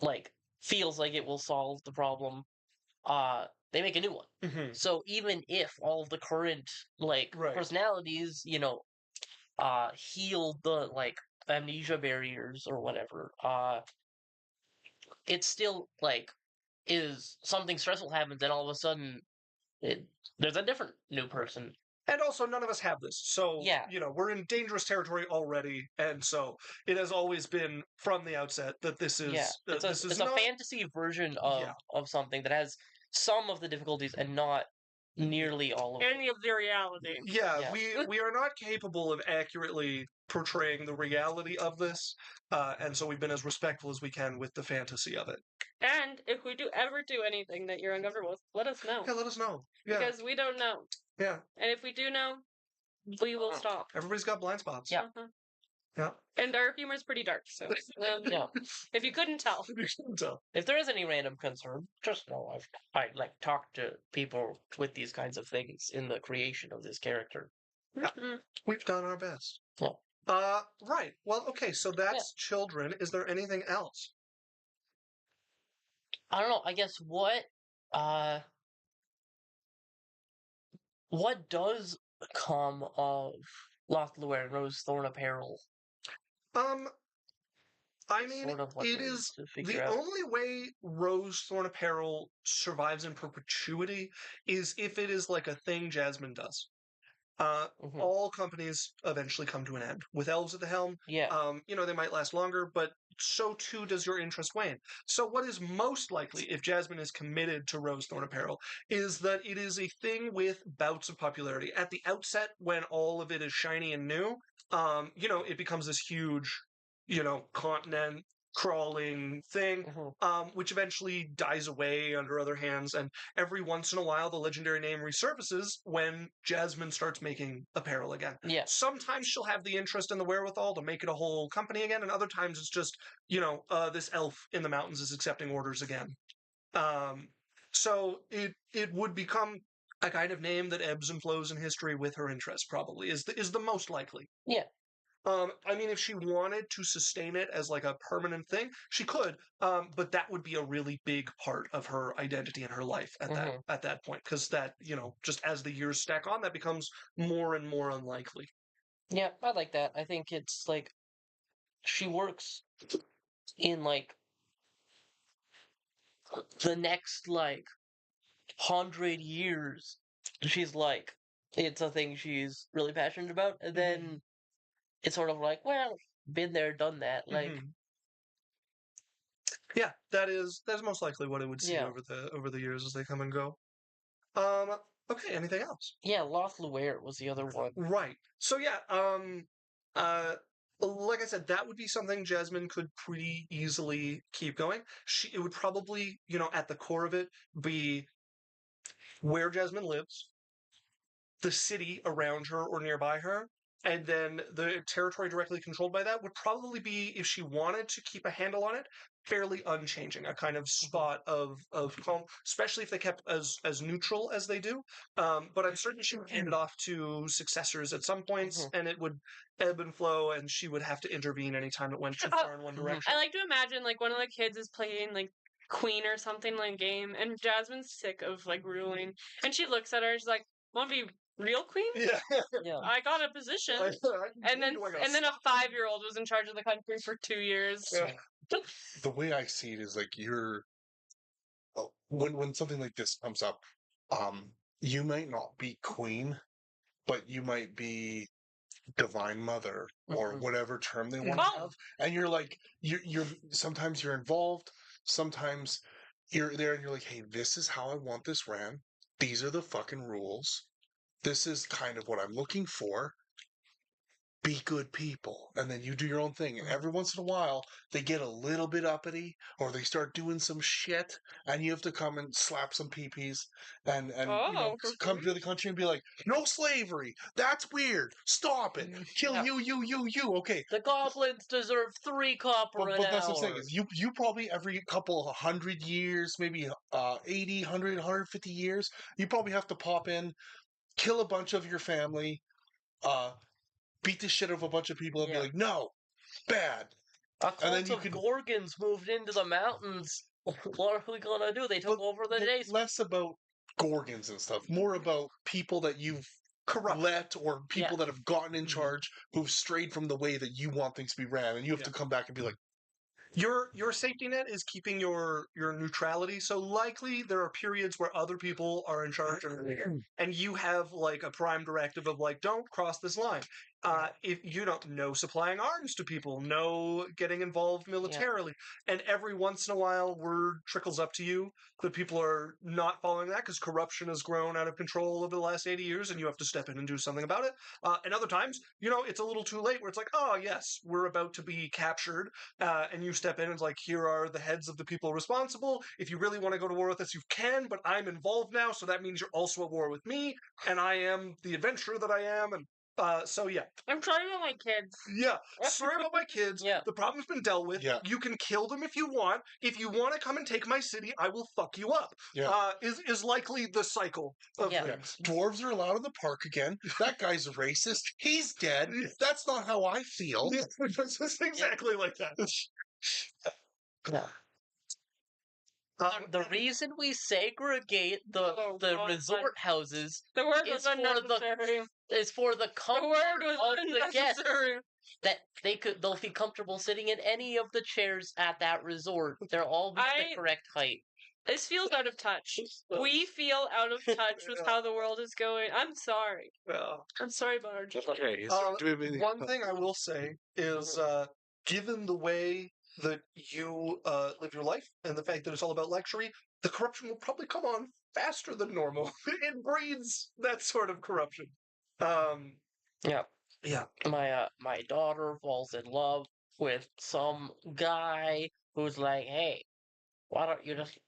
like feels like it will solve the problem, they make a new one. Mm-hmm. So even if all of the current like Right. personalities, heal the like amnesia barriers or whatever, it's still like is something stressful happens and all of a sudden there's a different new person. And also, none of us have this. So, Yeah. we're in dangerous territory already. And so it has always been from the outset that this is, Yeah, it's this is a not. fantasy version of Yeah. of something that has some of the difficulties and not nearly all of them. any of the reality. Yeah, Yeah. we are not capable of accurately portraying the reality of this. And so we've been as respectful as we can with the fantasy of it. And if we do ever do anything that you're uncomfortable with, let us know. Yeah, let us know. Yeah. Because we don't know. Yeah. And if we do know, we will stop. Everybody's got blind spots. Yeah. Uh-huh. Yeah. And our humor is pretty dark, so Yeah. if you couldn't tell. You can tell. If there is any random concern, just know I like talk to people with these kinds of things in the creation of this character. Mhm. We've done our best. Yeah. Right. Well, okay, so that's children. Is there anything else? I don't know. I guess what does come of Lothluer and Rose Thorn Apparel? Um, I mean, sort of what it they need is to figure the out. only way Rose Thorn Apparel survives in perpetuity is if it is like a thing Jasmine does. Mhm. All companies eventually come to an end. With elves at the helm, Yeah. they might last longer, but so too does your interest wane. So what is most likely, if Jasmine is committed to Rose Thorn Apparel, is that it is a thing with bouts of popularity. At the outset, when all of it is shiny and new, it becomes this huge, continent crawling thing, Mhm. which eventually dies away under other hands. And every once in a while, the legendary name resurfaces when Jasmine starts making apparel again. Yeah. Sometimes she'll have the interest and the wherewithal to make it a whole company again, and other times it's just, this elf in the mountains is accepting orders again. So it would become a kind of name that ebbs and flows in history with her interest. Probably is the most likely. Yeah. I mean, if she wanted to sustain it as like a permanent thing, she could. But that would be a really big part of her identity and her life at that Mhm. at that point, because that just as the years stack on, that becomes more and more unlikely. Yeah, I like that. I think it's like she works in like the next like 100 years. She's like it's a thing she's really passionate about, and then it's sort of like, well, been there, done that. Like, Yeah, that's most likely what it would see yeah, over the years as they come and go. Um, okay, anything else? yeah. Loth Luer was the other one. Right. So yeah, uh, like I said, that would be something Jasmine could pretty easily keep going. It would probably, at the core of it, be where Jasmine lives, the city around her or nearby her, and then the territory directly controlled by that would probably be, if she wanted to keep a handle on it, fairly unchanging, a kind of spot of calm, especially if they kept as neutral as they do. But I'm certain she would hand it off to successors at some points, and it would ebb and flow, and she would have to intervene anytime it went too far in one direction. I like to imagine like one of the kids is playing like Queen or something like game, and Jasmine's sick of like ruling, and she looks at her, and she's like, "Want to be real queen? Yeah. Yeah, I got a position." And then a 5-year-old was in charge of the country for 2 years. Yeah. The way I see it is like when something like this comes up, you might not be queen, but you might be divine mother or whatever term they want to Oh. have, and you're like you're sometimes you're involved, sometimes you're there, and you're like, hey, this is how I want this ran. These are the fucking rules. This is kind of what I'm looking for. Be good people, and then you do your own thing. And every once in a while they get a little bit uppity, or they start doing some shit, and you have to come and slap some peepees and come to the country and be like, no slavery, that's weird, stop it, kill Yeah. you. Okay, the goblins deserve 3 copper but an that's what I'm saying hour. is you probably every couple 100 years, maybe 80, 100, 150 years, you probably have to pop in, kill a bunch of your family, beat the shit out of a bunch of people, and be Yeah. like, no, bad. A And then cult you of can Gorgons moved into the mountains. What are we gonna do? They took but over the day. less about gorgons and stuff, more about people that you've Corrupt. let, or people that have gotten in charge who've strayed from the way that you want things to be ran, and you have to come back and be like, Your safety net is keeping your neutrality. So likely there are periods where other people are in charge, and you have like a prime directive of like, don't cross this line. If you don't know, supplying arms to people, no getting involved militarily, and every once in a while word trickles up to you that people are not following that because corruption has grown out of control over the last 80 years, and you have to step in and do something about it. And other times, it's a little too late where it's like, oh yes, we're about to be captured, and you step in and it's like, here are the heads of the people responsible. If you really want to go to war with us, you can, but I'm involved now, so that means you're also at war with me, and I am the adventurer that I am, and so yeah. I'm trying with my kids. Yeah. Sorry about my kids. Yeah. The problem's been dealt with. Yeah. You can kill them if you want. If you want to come and take my city, I will fuck you up. Yeah. Is likely the cycle of things. dwarves are allowed in the park again. That guy's racist. He's dead. That's not how I feel. Yeah, it's just exactly like that. Yeah. The reason we segregate the God, resort houses The word was is for the unnecessary. is for the The comfort word was of the guests. unnecessary. that they'll feel comfortable sitting in any of the chairs at that resort. They'll all be the correct height. This feels out of touch. We feel out of touch with how the world is going. I'm sorry. Yeah. I'm sorry, Barge. Okay. Do we have anything? One thing I will say is, given the way that you live your life and the fact that it's all about luxury, the corruption will probably come on faster than normal. It breeds that sort of corruption. Yeah. Yeah. My daughter falls in love with some guy who's like, hey, why don't you just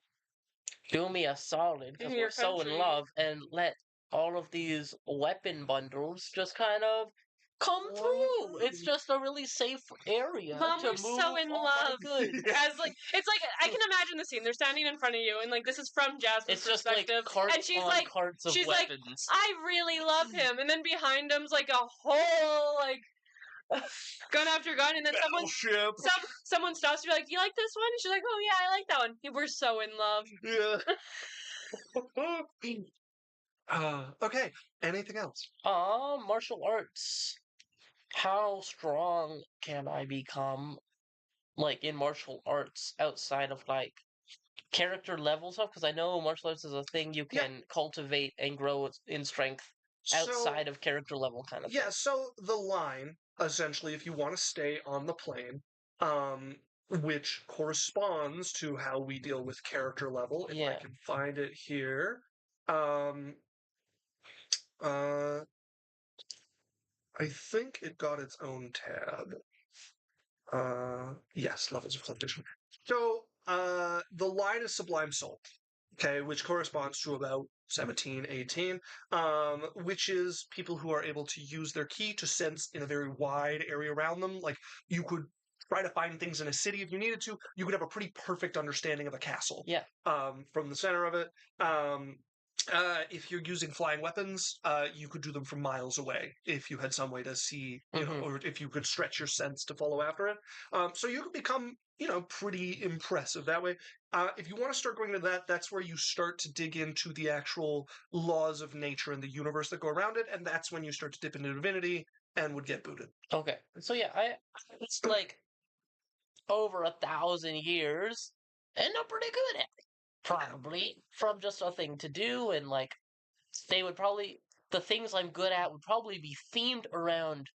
do me a solid because In we're your so in country. love and let all of these weapon bundles just kind of come through. It's just a really safe area Mom, to we're move so in all my love. goods. As like, it's like I can imagine the scene. They're standing in front of you, and like this is from Jasmine's It's just like perspective, carts and she's on like, carts of she's like, weapons. I really love him, and then behind him's like a whole like gun after gun, and then Battleship. someone stops to be like, "Do you like this one?" And she's like, "Oh yeah, I like that one." We're so in love. Yeah. Okay. Anything else? Martial arts. How strong can I become, like, in martial arts outside of, like, character level stuff? Because I know martial arts is a thing you Yeah. can cultivate and grow in strength So, outside of character level kind of yeah, thing. so the line, essentially, if you want to stay on the plane, which corresponds to how we deal with character level, if I Yeah. can find it here. Uh, I think it got its own tab. Yes, levels of competition. So, the line is Sublime Soul, okay, which corresponds to about 17, 18, which is people who are able to use their ki to sense in a very wide area around them. Like, you could try to find things in a city if you needed to. You could have a pretty perfect understanding of a castle. Yeah. From the center of it. If you're using flying weapons, you could do them from miles away if you had some way to see, or if you could stretch your sense to follow after it. So you could become, pretty impressive that way. If you want to start going into that, that's where you start to dig into the actual laws of nature and the universe that go around it, and that's when you start to dip into divinity and would get booted. Okay. So, yeah, it's like over 1,000 years, and I'm pretty good at it. Probably from just a thing to do, and, like, they would probably, the things I'm good at would probably be themed around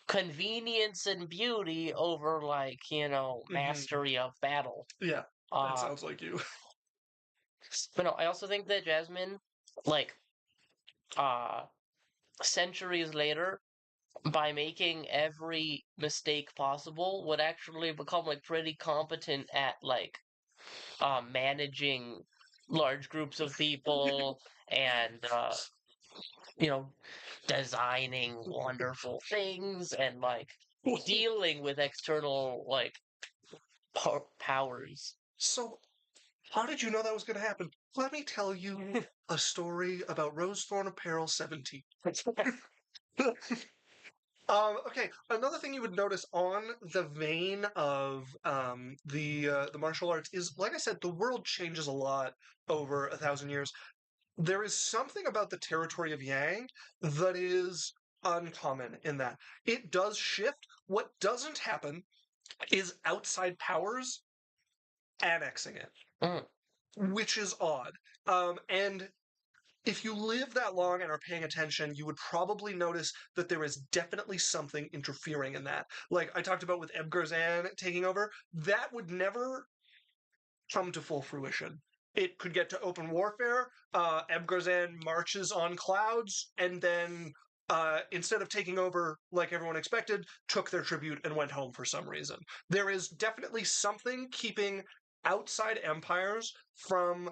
convenience and beauty over, like, mastery of battle. Yeah, that Uh, sounds like you. but no, I also think that Jasmine, like, uh, centuries later, by making every mistake possible, would actually become, like, pretty competent at, like, managing large groups of people and, designing wonderful things and, like, dealing with external, like, powers. So, how did you know that was going to happen? Let me tell you a story about Rosethorn Apparel 17. Okay, another thing you would notice on the vein of the martial arts is, like I said, the world changes a lot over 1,000 years. There is something about the territory of Yang that is uncommon in that it does shift. What doesn't happen is outside powers annexing it, Mm. which is odd. And if you live that long and are paying attention, you would probably notice that there is definitely something interfering in that. Like I talked about with Ebgarzan taking over, that would never come to full fruition. It could get to open warfare. Ebgarzan marches on clouds, and then instead of taking over like everyone expected, took their tribute and went home for some reason. There is definitely something keeping outside empires from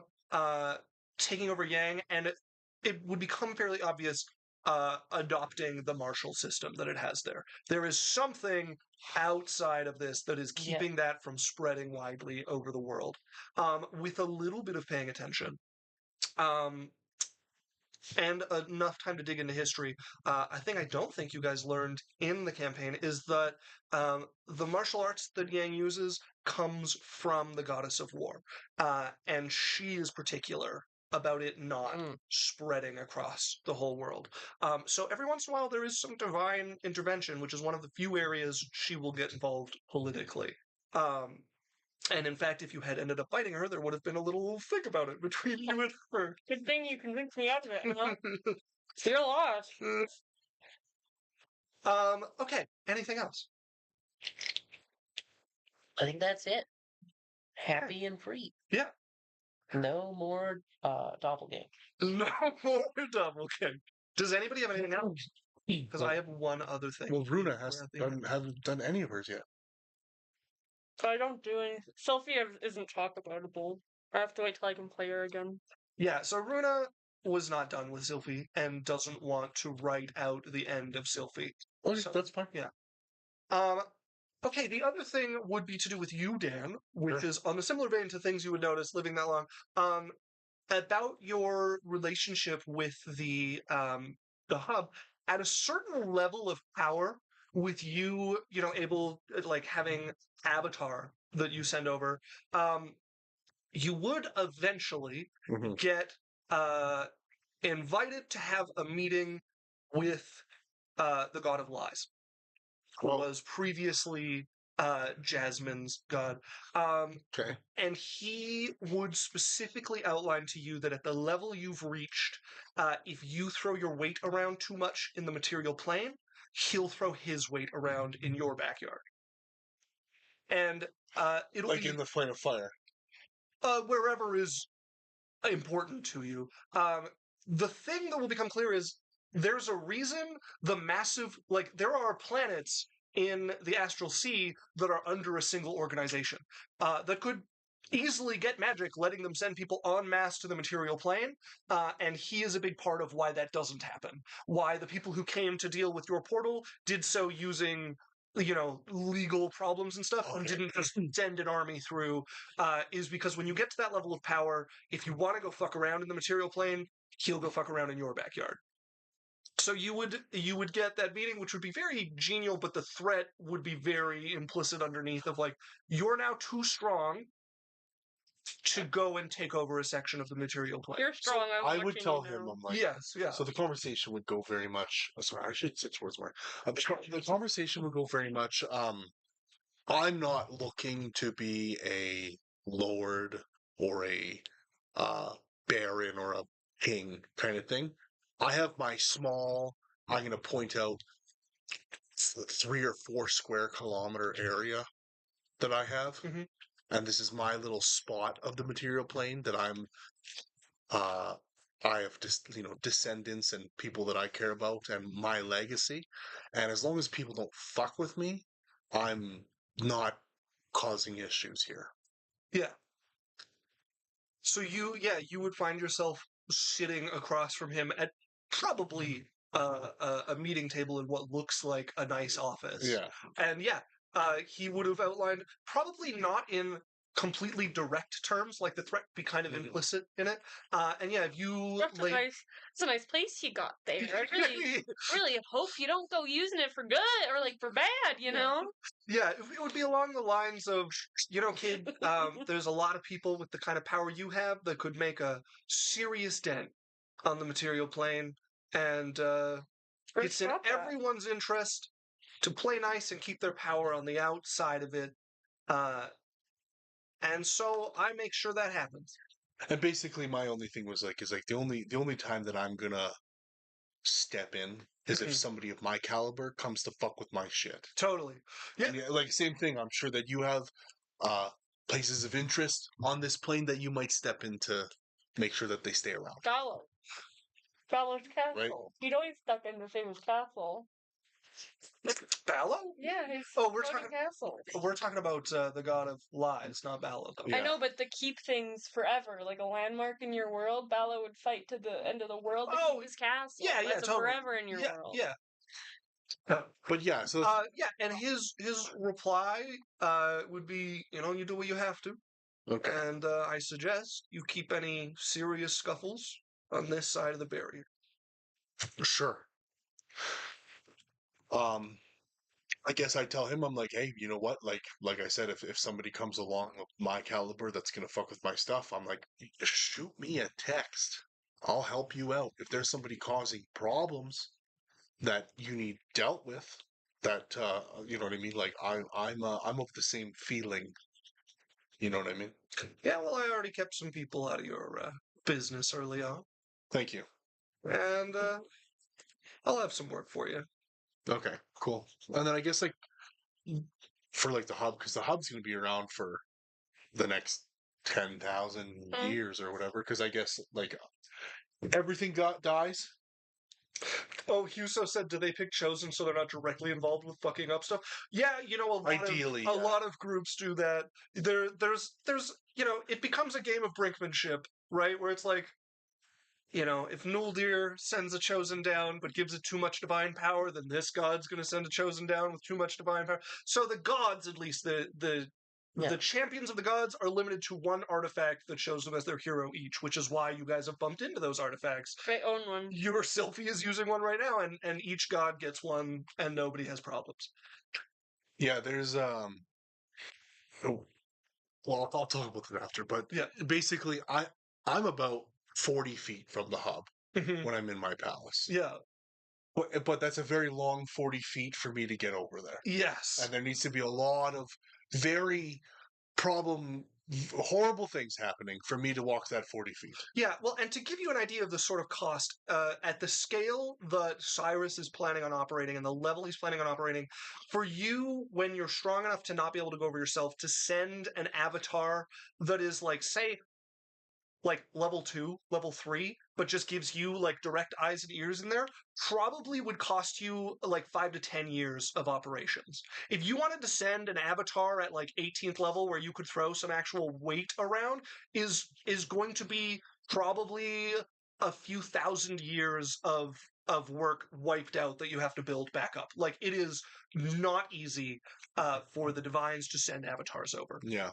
taking over Yang, and it would become fairly obvious adopting the martial system that it has there. There is something outside of this that is keeping that from spreading widely over the world, with a little bit of paying attention. And enough time to dig into history. A thing I don't think you guys learned in the campaign is that the martial arts that Yang uses comes from the goddess of war, and she is particular about it not Mm. spreading across the whole world. So every once in a while, there is some divine intervention, which is one of the few areas she will get involved politically. And in fact, if you had ended up fighting her, there would have been a little thing about it between you and her. Good thing you convinced me out of it, huh? You're lost. Okay. Anything else? I think that's it. Happy and free. Yeah. No more doppelganger. No more double kick. Does anybody have anything else? Because I have one other thing. Well, Runa We're at the haven't done any of hers yet. So I don't do anything. Sophia isn't talk aboutable. I have to wait till I can play her again. Yeah, so Runa was not done with Sylphie and doesn't want to write out the end of Sylphie. Okay, So- that's fine. Yeah. Okay, the other thing would be to do with you, Dan, which Sure. is on a similar vein to things you would notice living that long. About your relationship with the hub at a certain level of power, with you, able like having avatar that you send over, you would eventually Mhm. get invited to have a meeting with the god of lies, who Well- was previously Jasmine's god. Okay. And he would specifically outline to you that at the level you've reached, if you throw your weight around too much in the material plane, he'll throw his weight around in your backyard. And it'll Like be in the flame of fire. wherever is important to you. The thing that will become clear is there's a reason the massive, there are planets in the astral sea that are under a single organization that could easily get magic, letting them send people en masse to the material plane. And he is a big part of why that doesn't happen. Why the people who came to deal with your portal did so using legal problems and stuff, and Okay. didn't just send an army through, is because when you get to that level of power, if you want to go fuck around in the material plane, he'll go fuck around in your backyard. So you would get that meeting, which would be very genial, but the threat would be very implicit underneath of like, you're now too strong to go and take over a section of the material plane. You're strong. I I'm would watching tell you him, now. I'm like, Yes, yeah. so the conversation would go very much. Sorry, I should sit towards more. The conversation would go very much. I'm not looking to be a lord or a baron or a king kind of thing. I have my small. I'm going to point out 3 or 4 square kilometer area that I have, Mhm. and this is my little spot of the material plane that uh, I have just descendants and people that I care about and my legacy. And as long as people don't fuck with me, I'm not causing issues here. Yeah. So you would find yourself sitting across from him at probably a meeting table in what looks like a nice office. Yeah. And he would have outlined, probably not in completely direct terms, like the threat would be kind of Mhm. implicit in it. And if you That's a nice. It's a nice place you got there. I really hope you don't go using it for good or like for bad. You Yeah. know. Yeah, it would be along the lines of, kid, there's a lot of people with the kind of power you have that could make a serious dent on the material plane, and it's in Stop that. everyone's interest to play nice and keep their power on the outside of it. And so I make sure that happens. And basically, my only thing was is the only time that I'm gonna step in is if Mhm. somebody of my caliber comes to fuck with my shit. Totally. Yeah. And like same thing. I'm sure that you have places of interest on this plane that you might step in to make sure that they stay around. Fallow's castle. He'd always stuck in the famous castle. Ballo? Yeah, his We're floating castle. We're talking about the god of lies, not Ballo, though. Yeah. I know, but to keep things forever, like a landmark in your world, Ballo would fight to the end of the world to Oh, keep his castle. yeah, yeah, That's a totally. forever in your world. Yeah. But yeah, so And his reply would be, you do what you have to, okay. and I suggest you keep any serious scuffles on this side of the barrier. Sure. Um, I guess I tell him, I'm like, hey, you know what? Like I said, if somebody comes along of my caliber that's gonna fuck with my stuff, I'm like, just shoot me a text. I'll help you out. If there's somebody causing problems that you need dealt with, that you know what I mean. Like I'm of the same feeling. You know what I mean? Yeah, well, I already kept some people out of your business early on, Thank you. and I'll have some work for you. Okay, cool. And then I guess like for like the hub, because the hub's gonna be around for the next 10,000 years or whatever. Because I guess like everything dies. Oh, Huso said, do they pick Chosen so they're not directly involved with fucking up stuff? Yeah, Ideally, a yeah. lot of groups do that. There's it becomes a game of brinkmanship, right? Where it's like, if Nuldir sends a Chosen down but gives it too much divine power, then this god's going to send a Chosen down with too much divine power. So the gods, at least the champions of the gods, are limited to one artifact that shows them as their hero each, which is why you guys have bumped into those artifacts. I own one. Your Sylphie is using one right now, and each god gets one, and nobody has problems. Yeah, there's oh, well, I'll talk about that after. But Yeah. basically, I'm about 40 feet from the hub Mhm. when I'm in my palace. Yeah. But that's a very long 40 feet for me to get over there. Yes. And there needs to be a lot of very horrible things happening for me to walk that 40 feet. Yeah, well, and to give you an idea of the sort of cost, at the scale that Cyrus is planning on operating and the level he's planning on operating, for you, when you're strong enough to not be able to go over yourself, to send an avatar that is like, say, like level 2, level 3, but just gives you like direct eyes and ears in there, probably would cost you like 5 to 10 years of operations. If you wanted to send an avatar at like 18th level where you could throw some actual weight around, is going to be probably a few thousand years of work wiped out that you have to build back up. Like, it is not easy for the divines to send avatars over. Yeah.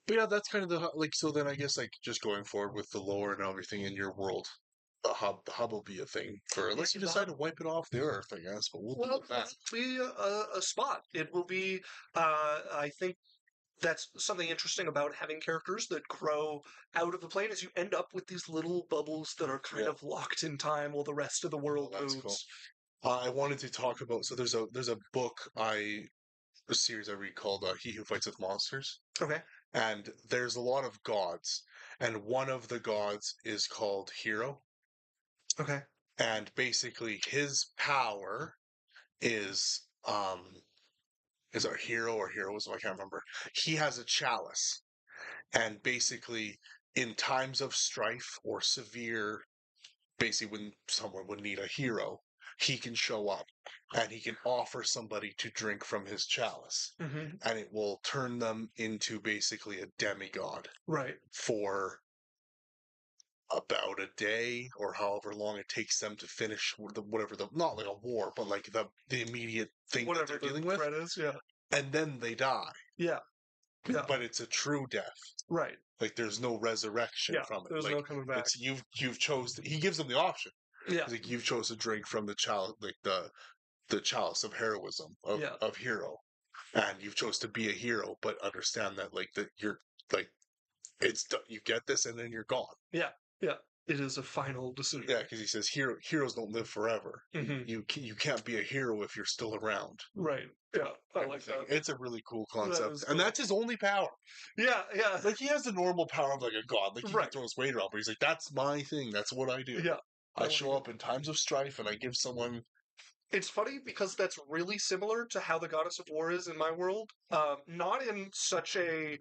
But yeah, that's kind of like, so then I guess like just going forward with the lore and everything in your world, the hub will be a thing for, unless you decide to wipe it off the earth, I guess, but we'll do Well, that. it'll be a spot. It will be, I think that's something interesting about having characters that grow out of the plane is you end up with these little bubbles that are kind of locked in time while the rest of the world That's moves. cool. I wanted to talk about, so there's a book a series I read called He Who Fights with Monsters. Okay. And there's a lot of gods, and one of the gods is called Hero. Okay. And basically his power is our hero or heroism, I can't remember. He has a chalice. And basically in times of strife or severe, basically when someone would need a hero, he can show up and he can offer somebody to drink from his chalice, Mm-hmm. and it will turn them into basically a demigod. Right. For about a day or however long it takes them to finish whatever the, not like a war, but like the immediate thing that Whatever they're the dealing with, threat is, yeah. and then they die. Yeah. Yeah. But it's a true death. Right. Like there's no resurrection from it. There's like, no coming back. It's you've chose. He gives them the option. Yeah. Like you've chose to drink from the chalice, like the chalice of heroism of hero, and you've chose to be a hero, but understand that like that you're like you get this and then you're gone. Yeah. Yeah. It is a final decision. Yeah, because he says heroes don't live forever. Mm-hmm. You can't be a hero if you're still around. Right. Yeah. I like that. It's a really cool concept, cool. and that's his only power. Yeah. Yeah. Like he has the normal power of like a god, like he Right. can throw his weight around, but he's like, that's my thing. That's what I do. Yeah. I show up in times of strife, and I give someone. It's funny because that's really similar to how the Goddess of War is in my world. Not in such a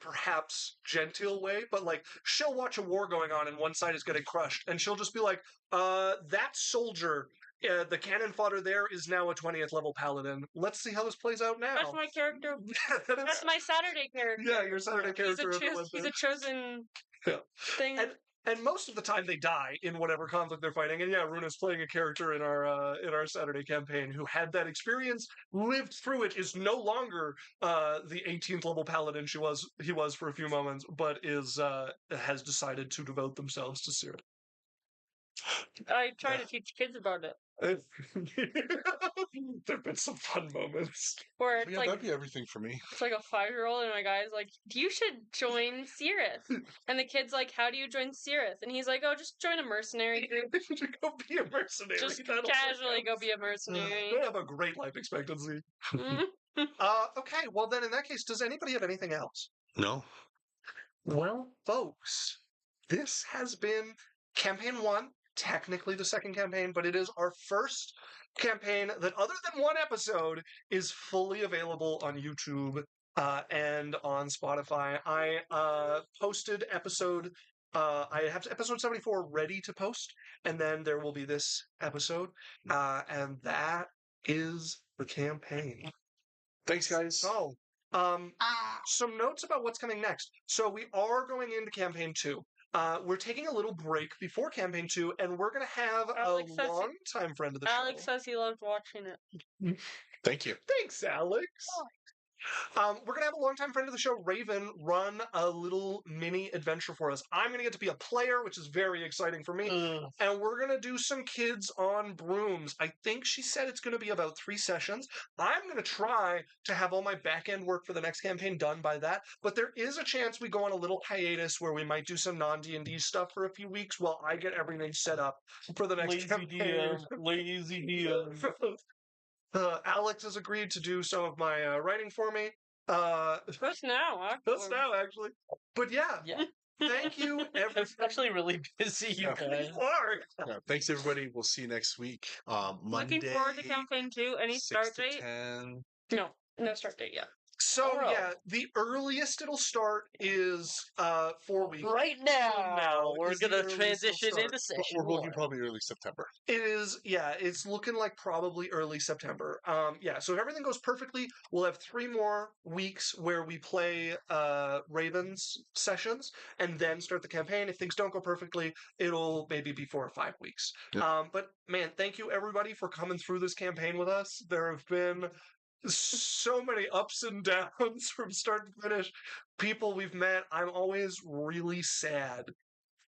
perhaps genteel way, but like she'll watch a war going on and one side is getting crushed, and she'll just be like, that soldier, the cannon fodder there is now a 20th level paladin. Let's see how this plays out now. That's my character. That's my Saturday character. Yeah, your Saturday character. He's a chosen thing. And most of the time they die in whatever conflict they're fighting. And yeah, Runa's playing a character in our Saturday campaign who had that experience, lived through it, is no longer the 18th level paladin he was for a few moments, but has decided to devote themselves to Cyril. I try to teach kids about it. There've been some fun moments. Where it's Yeah, like that'd be everything for me. it's like a 5-year-old and my guy's like, you should join Cirrus. And the kid's like, how do you join Cirrus? And he's like, oh, just join a mercenary group. Go be a mercenary. Just That'll work casually out. go be a mercenary. They have a great life expectancy. Mhm. Okay, well then in that case, does anybody have anything else? No. Well, folks, this has been campaign 1, technically the second campaign, but it is our first campaign that, other than one episode, is fully available on YouTube and on Spotify. I posted episode. I have episode 74 ready to post, and then there will be this episode, and that is the campaign. Thanks, guys. So, some notes about what's coming next. So we are going into campaign 2. We're taking a little break before campaign 2, and we're going to have Alex a says he- long-time friend of the Alex show. says he loved watching it. Thank you. Thanks, Alex. We're going to have a longtime friend of the show, Raven, run a little mini adventure for us. I'm going to get to be a player, which is very exciting for me. And we're going to do some kids on brooms. I think she said it's going to be about 3 sessions. I'm going to try to have all my back-end work for the next campaign done by that. But there is a chance we go on a little hiatus where we might do some non-D&D stuff for a few weeks while I get everything set up for the next campaign. Lazy DM. Alex has agreed to do some of my writing for me. Just now, actually. Just now, actually. But yeah, Yeah. thank you, I'm everybody. actually really busy, you Yeah. guys. You are. Yeah, thanks, everybody. We'll see you next week. Monday. Looking forward to campaign 2. Any 6 start to date? 10. No start date yet. So Oh. yeah, the earliest it'll start is 4 weeks. Right From now, we're is the gonna earliest it'll transition start. into But session we're looking 1. probably early September. It is, yeah, it's looking like probably early September. Yeah, so if everything goes perfectly, we'll have 3 more weeks where we play Ravens sessions and then start the campaign. If things don't go perfectly, it'll maybe be 4 or 5 weeks. Yep. But man, thank you everybody for coming through this campaign with us. There have been so many ups and downs from start to finish. People we've met. I'm always really sad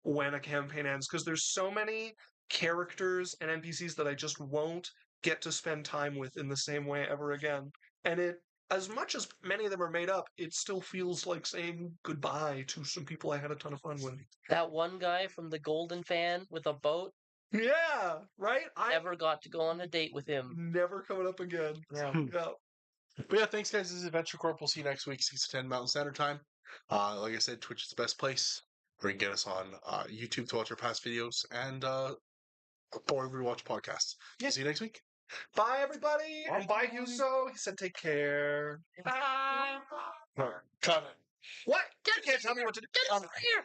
when a campaign ends because there's so many characters and NPCs that I just won't get to spend time with in the same way ever again. And it, as much as many of them are made up, it still feels like saying goodbye to some people I had a ton of fun with. That one guy from the Golden Fan with a boat, Yeah, right? I never got to go on a date with him. never coming up again. Yeah. Yeah. But yeah, thanks, guys. This is Adventure Corp. We'll see you next week, 6 to 10 Mountain Standard Time. Like I said, Twitch is the best place. Or you can get us on YouTube to watch our past videos and or we watch podcasts. Yeah. See you next week. Bye, everybody. And bye, Huso. He said take care. Bye. Cut it. What? You can't tell me what to do. Get over here.